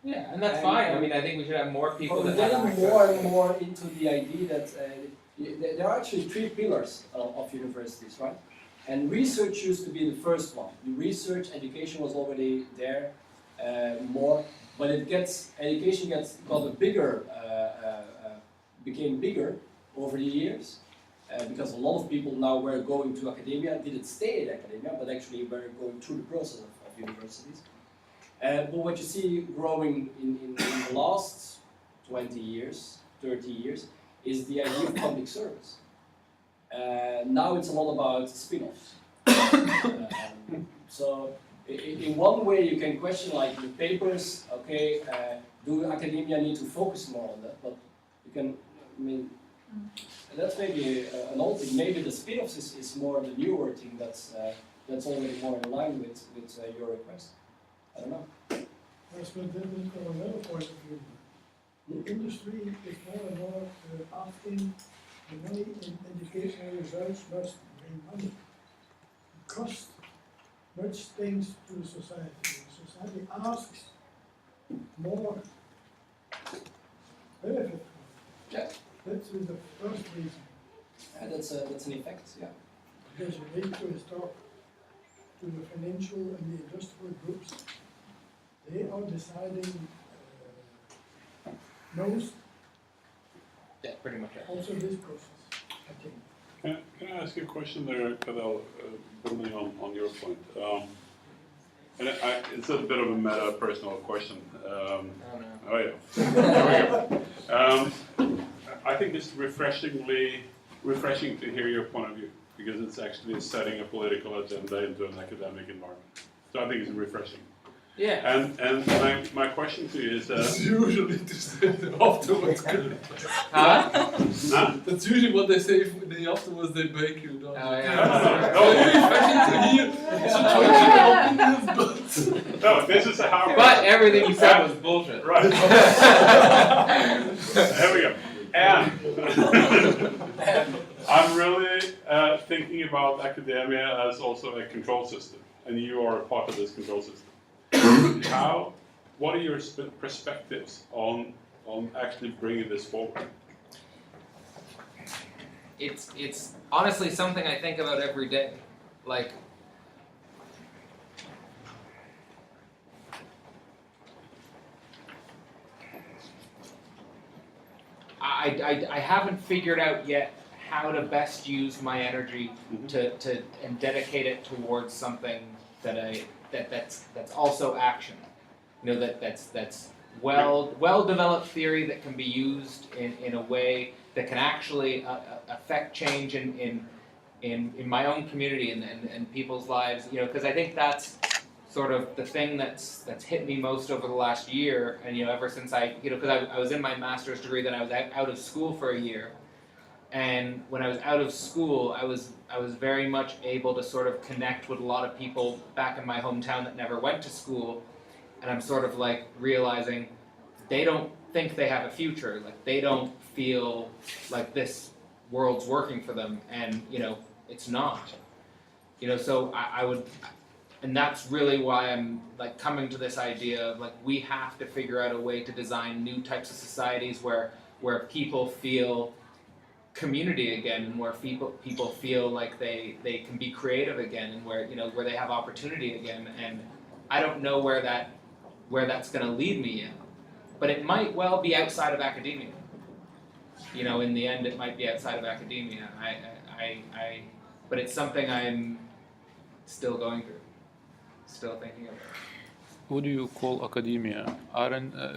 Speaker 1: Yeah, and that's
Speaker 3: And-
Speaker 1: fine. I mean, I think we should have more people
Speaker 3: But
Speaker 1: that have
Speaker 3: getting
Speaker 1: access.
Speaker 3: more and more into the idea that there are actually three pillars of universities, right? And research used to be the first one. The research education was already there more, but education became bigger over the years because a lot of people now were going to academia, didn't stay in academia, but actually were going through the process of universities. But what you see growing in the last 20 years, 30 years, is the idea of public service. Now it's a lot about spin-offs. So in one way you can question like the papers, okay, do academia need to focus more on that? But you can, I mean, that's maybe an old thing. Maybe the spin-offs is more the newer thing that's already more in line with your request. I don't know.
Speaker 8: Yes, but then from another point of view, the industry is more and more asking the money in educational results must bring money. It costs much things to the society. The society asks more benefit from it.
Speaker 3: Yeah.
Speaker 8: That's the first reason.
Speaker 3: That's an effect, yeah.
Speaker 8: Because you need to talk to the financial and the industrial groups. They are deciding most,
Speaker 1: Yeah, pretty much.
Speaker 8: also this process, I think.
Speaker 2: Can I ask you a question there, Cadell, building on your point? And it's a bit of a meta personal question.
Speaker 1: Oh no.
Speaker 2: Oh yeah. There we go. I think it's refreshing to hear your point of view because it's actually setting a political agenda into an academic environment. So I think it's refreshing.
Speaker 1: Yeah.
Speaker 2: And my question to you is
Speaker 6: That's usually to say afterwards.
Speaker 1: Huh?
Speaker 2: Huh?
Speaker 6: That's usually what they say afterwards they bake you. Don't
Speaker 1: Oh,
Speaker 6: they?
Speaker 1: yeah.
Speaker 6: It's refreshing to hear opinions, but
Speaker 2: No, this is how.
Speaker 1: But everything you said was bullshit.
Speaker 2: Right. There we go. And I'm really thinking about academia as also a control system, and you are a part of this control system. What are your perspectives on actually bringing this forward?
Speaker 1: It's honestly something I think about every day. Like, I haven't figured out yet how to best use my energy to and dedicate it towards something that's also action. You know, that's well developed theory that can be used in a way that can actually affect change in my own community and people's lives. You know, because I think that's sort of the thing that's hit me most over the last year, and ever since because I was in my master's degree, then I was out of school for a year, and when I was out of school, I was very much able to sort of connect with a lot of people back in my hometown that never went to school, and I'm sort of like realizing they don't think they have a future, like they don't feel like this world's working for them, and it's not, so I would. And that's really why I'm like coming to this idea of like we have to figure out a way to design new types of societies where people feel community again, and where people feel like they can be creative again, and where they have opportunity again. And I don't know where that's going to lead me yet, but it might well be outside of academia. In the end, it might be outside of academia. But it's something I'm still going through. Still thinking about.
Speaker 4: Who do you call academia? Are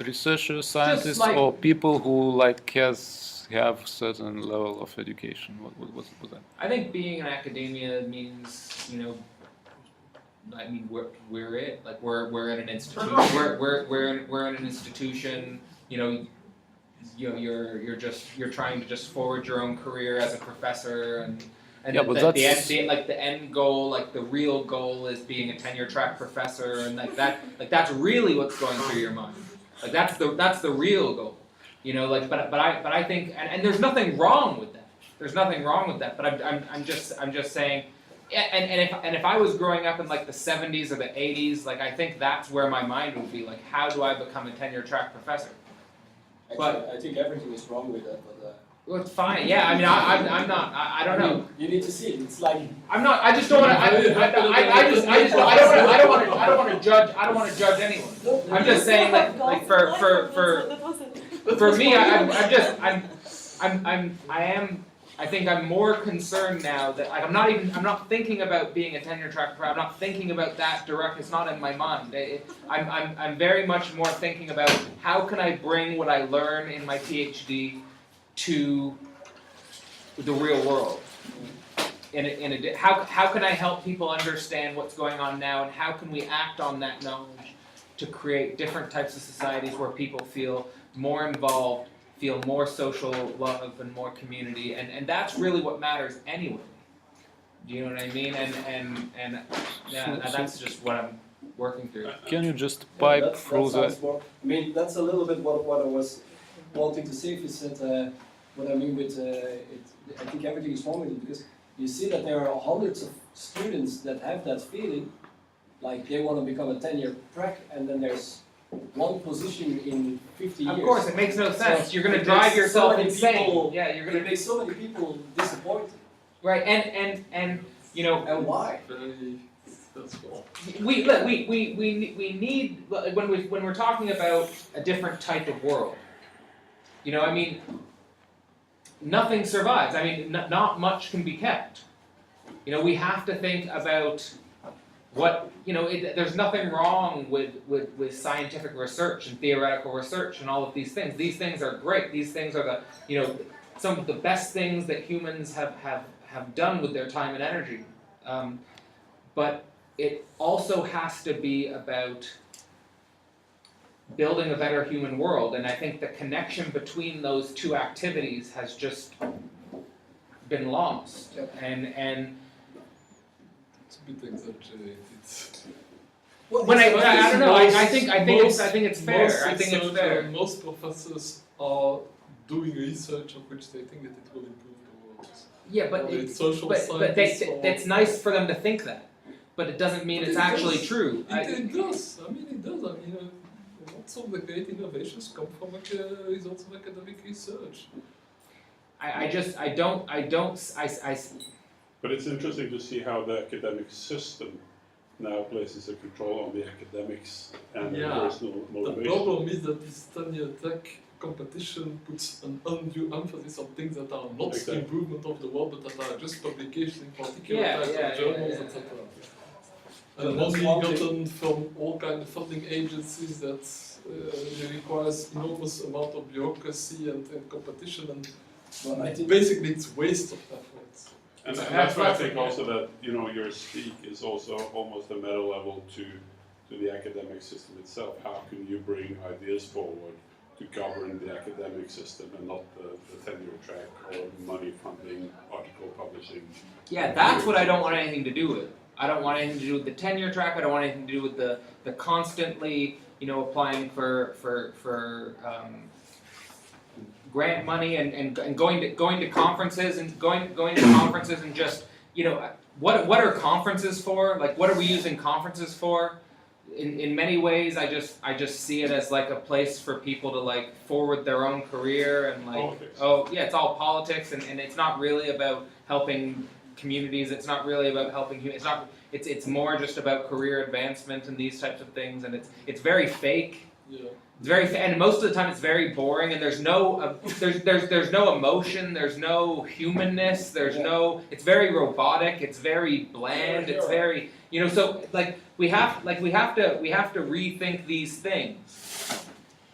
Speaker 4: researchers, scientists,
Speaker 1: like-
Speaker 4: or people who have certain level of education? What's that?
Speaker 1: I think being in academia means, we're it. Like we're in an institution. We're in an institution. You're trying to just forward your own career as a professor, and
Speaker 4: Yeah, but
Speaker 1: the end goal, like the real goal, is being a tenure track professor, and that's really what's going through your mind. Like that's the real goal. But I think, and there's nothing wrong with that. There's nothing wrong with that. But I'm just saying, Yeah, and if I was growing up in like the 70s or the 80s, like I think that's where my mind would be like, how do I become a tenure track professor?
Speaker 3: Actually, I think everything is wrong with that, but
Speaker 1: Well, it's fine. Yeah, I mean, I'm not. I don't know.
Speaker 3: you need to see it. It's like
Speaker 1: I'm not. I just don't want to. I don't want to judge. I don't want to judge anyone. I'm just saying that, like for me, I think I'm more concerned now that I'm not thinking about being a tenure track professor. I'm not thinking about that direct. It's not in my mind. I'm very much more thinking about how can I bring what I learn in my PhD to the real world. How can I help people understand what's going on now, and how can we act on that knowledge to create different types of societies where people feel more involved, feel more social love and more community, and that's really what matters anyway. Do you know what I mean? And yeah, that's just what I'm working through.
Speaker 4: Can you just pipe through the...
Speaker 3: more, I mean, that's a little bit what I was wanting to say. If you said what I mean with I think everything is wrong with it, because you see that there are hundreds of students that have that feeling, like they want to become a tenure track, and then there's one position in 50 years.
Speaker 1: Of course, it makes no sense.
Speaker 3: So
Speaker 1: you're going to
Speaker 3: it
Speaker 1: drive
Speaker 3: makes
Speaker 1: yourself
Speaker 3: so many
Speaker 1: insane.
Speaker 3: people-
Speaker 1: Yeah, you're going
Speaker 3: It
Speaker 1: to
Speaker 3: makes so many people disappointed.
Speaker 1: right. And you know,
Speaker 3: And why?
Speaker 6: Very stressful.
Speaker 1: we need when we're talking about a different type of world. You know, I mean, nothing survives. I mean, not much can be kept. You know, we have to think about what, you know, there's nothing wrong with scientific research and theoretical research and all of these things. These things are great. These things are the, you know, some of the best things that humans have done with their time and energy. But it also has to be about building a better human world, and I think the connection between those two activities has just been lost. And
Speaker 6: It's a bit exaggerated.
Speaker 1: when I don't know, I think it's fair.
Speaker 6: Most
Speaker 1: I think it's
Speaker 6: researchers,
Speaker 1: fair.
Speaker 6: most professors are doing research of which they think that it will improve the world.
Speaker 1: Yeah, but
Speaker 6: Whether it's social
Speaker 1: but
Speaker 6: scientists or-
Speaker 1: that's nice for them to think that, but it doesn't mean it's actually true.
Speaker 6: It does. I mean, it does. I mean, lots of the great innovations come from results of academic research.
Speaker 2: But it's interesting to see how the academic system now places a control on the academics and the
Speaker 6: Yeah.
Speaker 2: personal
Speaker 6: The
Speaker 2: motivation.
Speaker 6: problem is that this tenure track competition puts an undue emphasis on things that are not
Speaker 2: Exactly.
Speaker 6: improvement of the world, but that are just publication in particular
Speaker 1: Yeah,
Speaker 6: types
Speaker 1: yeah,
Speaker 6: of journals,
Speaker 1: yeah,
Speaker 6: etc.
Speaker 3: Yeah,
Speaker 6: And
Speaker 3: that's
Speaker 6: money
Speaker 3: one thing.
Speaker 6: gotten from all kinds of funding agencies that requires enormous amount of bureaucracy and competition, and
Speaker 3: Well, I think
Speaker 6: basically it's waste of effort.
Speaker 2: And
Speaker 1: That's
Speaker 2: that's why I
Speaker 1: awesome,
Speaker 2: think
Speaker 1: yeah.
Speaker 2: also that, you know, your speak is also almost a meta level to the academic system itself. How can you bring ideas forward to govern the academic system and not the tenure track or money funding, article publishing?
Speaker 1: Yeah, that's what I don't want anything to do with. I don't want anything to do with the tenure track. I don't want anything to do with the constantly, you know, applying for grant money and going to conferences and going to conferences and just, you know, what are conferences for? Like, what are we using conferences for? In many ways, I just see it as like a place for people to like forward their own career and like,
Speaker 2: Politics.
Speaker 1: oh yeah, it's all politics and it's not really about helping communities. It's not really about helping it's not. It's more just about career advancement and these types of things, and it's very fake.
Speaker 6: Yeah.
Speaker 1: It's very and most of the time it's very boring, and there's no there's no emotion, there's no humanness, there's no. It's very robotic. It's very bland. It's very, you know. So like we have to rethink these things.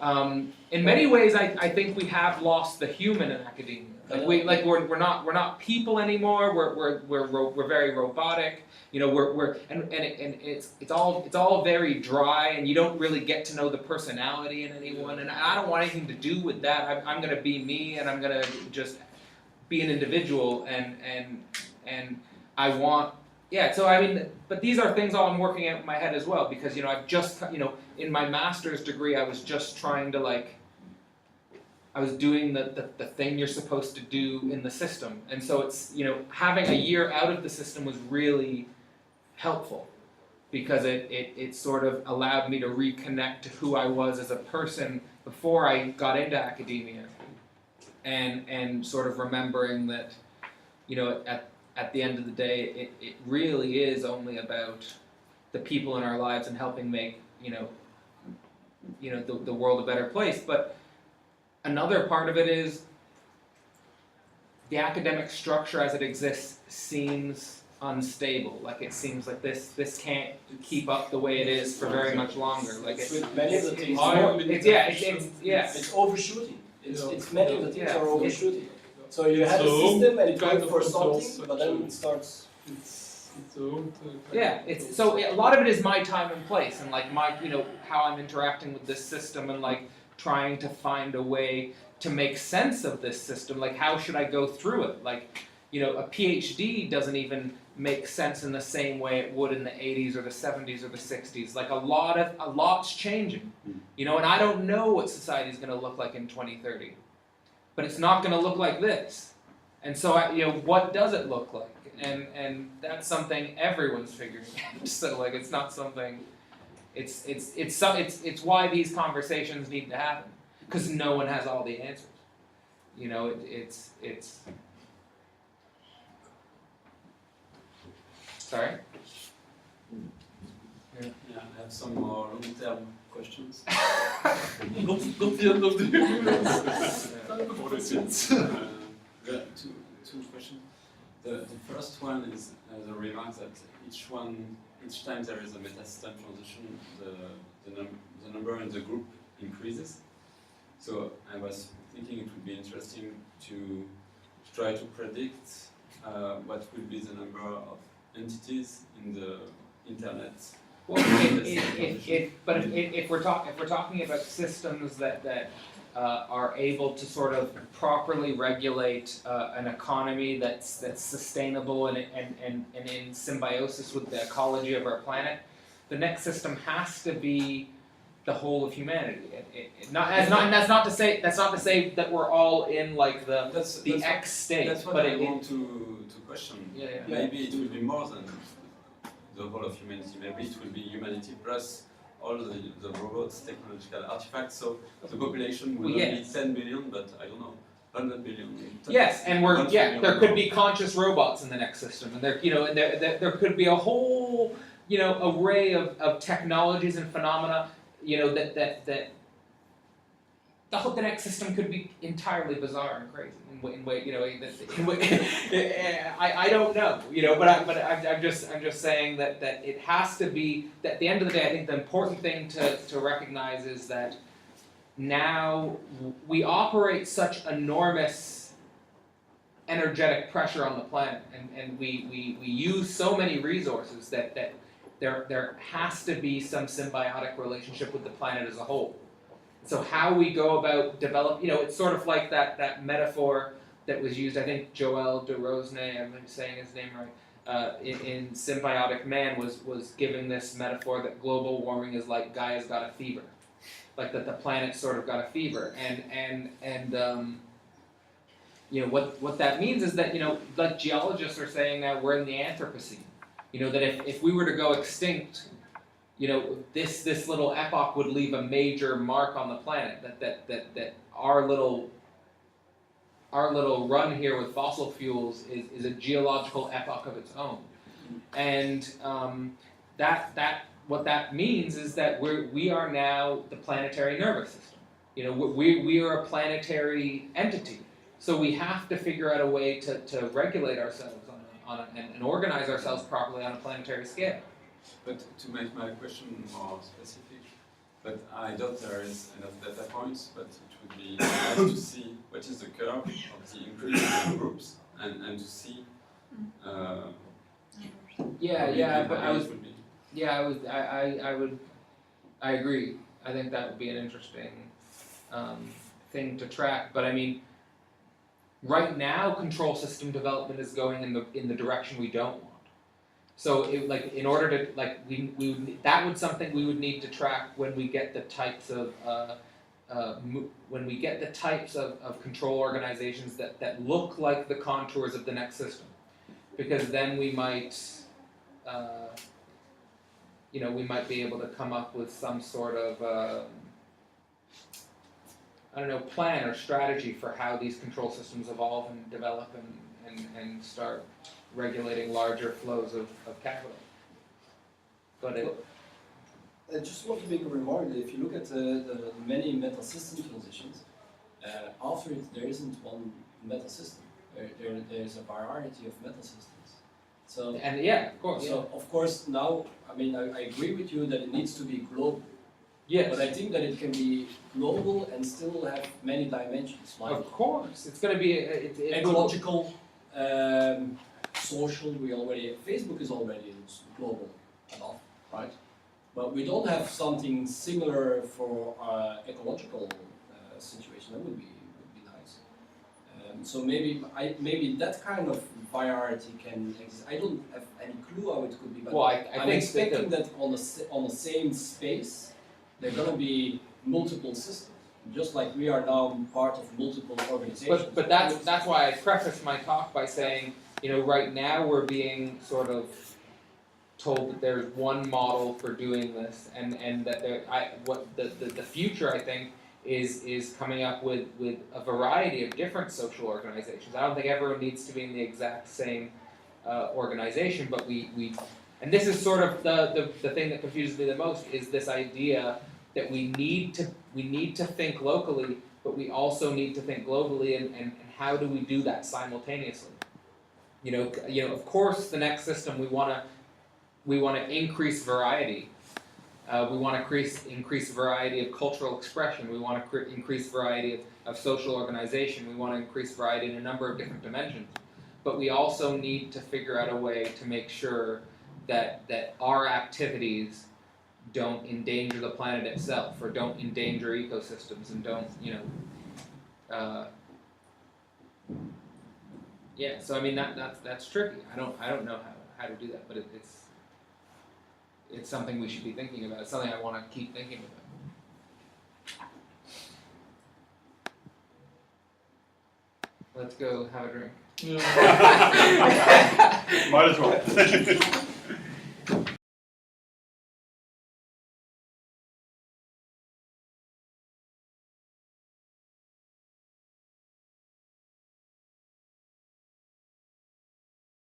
Speaker 1: In many ways, I think we have lost the human in academia. We're not people anymore. We're very robotic. You know, it's all very dry, and you don't really get to know the personality in anyone. And I don't want anything to do with that. I'm going to be me, and I'm going to just be an individual. And I want, yeah. So I mean, but these are things all I'm working out in my head as well, because you know I've just, you know, in my master's degree I was just trying to like I was doing the thing you're supposed to do in the system. And so it's, having a year out of the system was really helpful because it sort of allowed me to reconnect to who I was as a person before I got into academia. And sort of remembering that, at the end of the day, it really is only about the people in our lives and helping make, the world a better place. But another part of it is the academic structure as it exists seems unstable. Like it seems like this can't keep up the way it is for very much longer. Like
Speaker 3: it's with many of the things.
Speaker 1: It's
Speaker 3: overshooting. It's many of the things are overshooting. So you
Speaker 6: It's
Speaker 3: had a
Speaker 6: own
Speaker 3: system and it
Speaker 6: kind
Speaker 3: went
Speaker 6: of
Speaker 3: for
Speaker 6: control
Speaker 3: something, but then
Speaker 6: structure.
Speaker 3: it starts.
Speaker 6: It's own.
Speaker 1: a lot of it is my time and place and like my, how I'm interacting with this system and like trying to find a way to make sense of this system. Like how should I go through it? Like, a PhD doesn't even make sense in the same way it would in the 80s or the 70s or the 60s. Like a lot's changing, and I don't know what society is going to look like in 2030, but it's not going to look like this. And so, what does it look like? And that's something everyone's figuring out. So like, it's not something. It's why these conversations need to happen because no one has all the answers. It's. Sorry?
Speaker 7: Yeah, I have some more long-term questions.
Speaker 6: Not the end of the universe.
Speaker 7: Two questions. The first one is the remark that each time there is a metasystem transition, the number in the group increases. So I was thinking it would be interesting to try to predict what will be the number of entities in the internet.
Speaker 1: Well, if we're talking about systems that are able to sort of properly regulate an economy that's sustainable and in symbiosis with the ecology of our planet, the next system has to be the whole of humanity. That's not to say that we're all in like the X state.
Speaker 7: That's what I want to question.
Speaker 1: Yeah.
Speaker 7: Maybe it will be more than the whole of humanity. Maybe it will be humanity plus all the robots, technological artifacts. So the population will not be 10 billion, but I don't know, 100 billion.
Speaker 1: Yes, and there could be conscious robots in the next system, and there could be a whole array of technologies and phenomena. That the next system could be entirely bizarre and crazy I don't know, but I'm just saying that it has to be. That at the end of the day, I think the important thing to recognize is that now we operate such enormous energetic pressure on the planet, and we use so many resources that there has to be some symbiotic relationship with the planet as a whole. So how we go about it's sort of like that metaphor that was used, I think Joel de Rosnay, I'm saying his name right, in Symbiotic Man was giving this metaphor that global warming is like Gaia's got a fever. Like that the planet sort of got a fever. And what that means is that, like geologists are saying now, we're in the Anthropocene. That if we were to go extinct, this little epoch would leave a major mark on the planet. That our little run here with fossil fuels is a geological epoch of its own, and what that means is that we are now the planetary nervous system. We are a planetary entity, so we have to figure out a way to regulate ourselves and organize ourselves properly on a planetary scale.
Speaker 7: But to make my question more specific, but I doubt there is enough data points, but it would be nice to see what is the curve of the increase in groups and to see
Speaker 1: I agree. I think that would be an interesting thing to track. But I mean, right now, control system development is going in the direction we don't want. So, in order to something we would need to track when we get the types of when we get the types of control organizations that look like the contours of the next system, because then we might, we might be able to come up with some sort of, plan or strategy for how these control systems evolve and develop and start regulating larger flows of capital. But
Speaker 3: I just want to make a remark that if you look at the many Metasystem transitions, after it there isn't one Metasystem. There's a variety of Metasystems. So
Speaker 1: of course.
Speaker 3: So of course now, I mean, I agree with you that it needs to be global.
Speaker 1: Yes.
Speaker 3: But I think that it can be global and still have many dimensions. Like
Speaker 1: of course, it's going to be
Speaker 3: ecological, social. Facebook is already global enough, right? But we don't have something similar for ecological situation. That would be nice. So maybe that kind of variety can exist. I don't have any clue how it could be, but I'm expecting that on the same space, there are going to be multiple systems, just like we are now part of multiple organizations.
Speaker 1: But that's why I prefaced my talk by saying, right now we're being sort of told that there's one model for doing this, and that the future, I think, is coming up with a variety of different social organizations. I don't think everyone needs to be in the exact same organization, but and this is sort of the thing that confuses me the most, is this idea that we need to think locally, but we also need to think globally, and how do we do that simultaneously? Of course, the next system we want to increase variety. We want to increase variety of cultural expression. We want to increase variety of social organization. We want to increase variety in a number of different dimensions. But we also need to figure out a way to make sure that our activities don't endanger the planet itself, or don't endanger ecosystems, and don't, so I mean that's tricky. I don't know how to do that, but it's something we should be thinking about. It's something I want to keep thinking about. Let's go have a drink.
Speaker 6: Yeah.
Speaker 2: Might as well.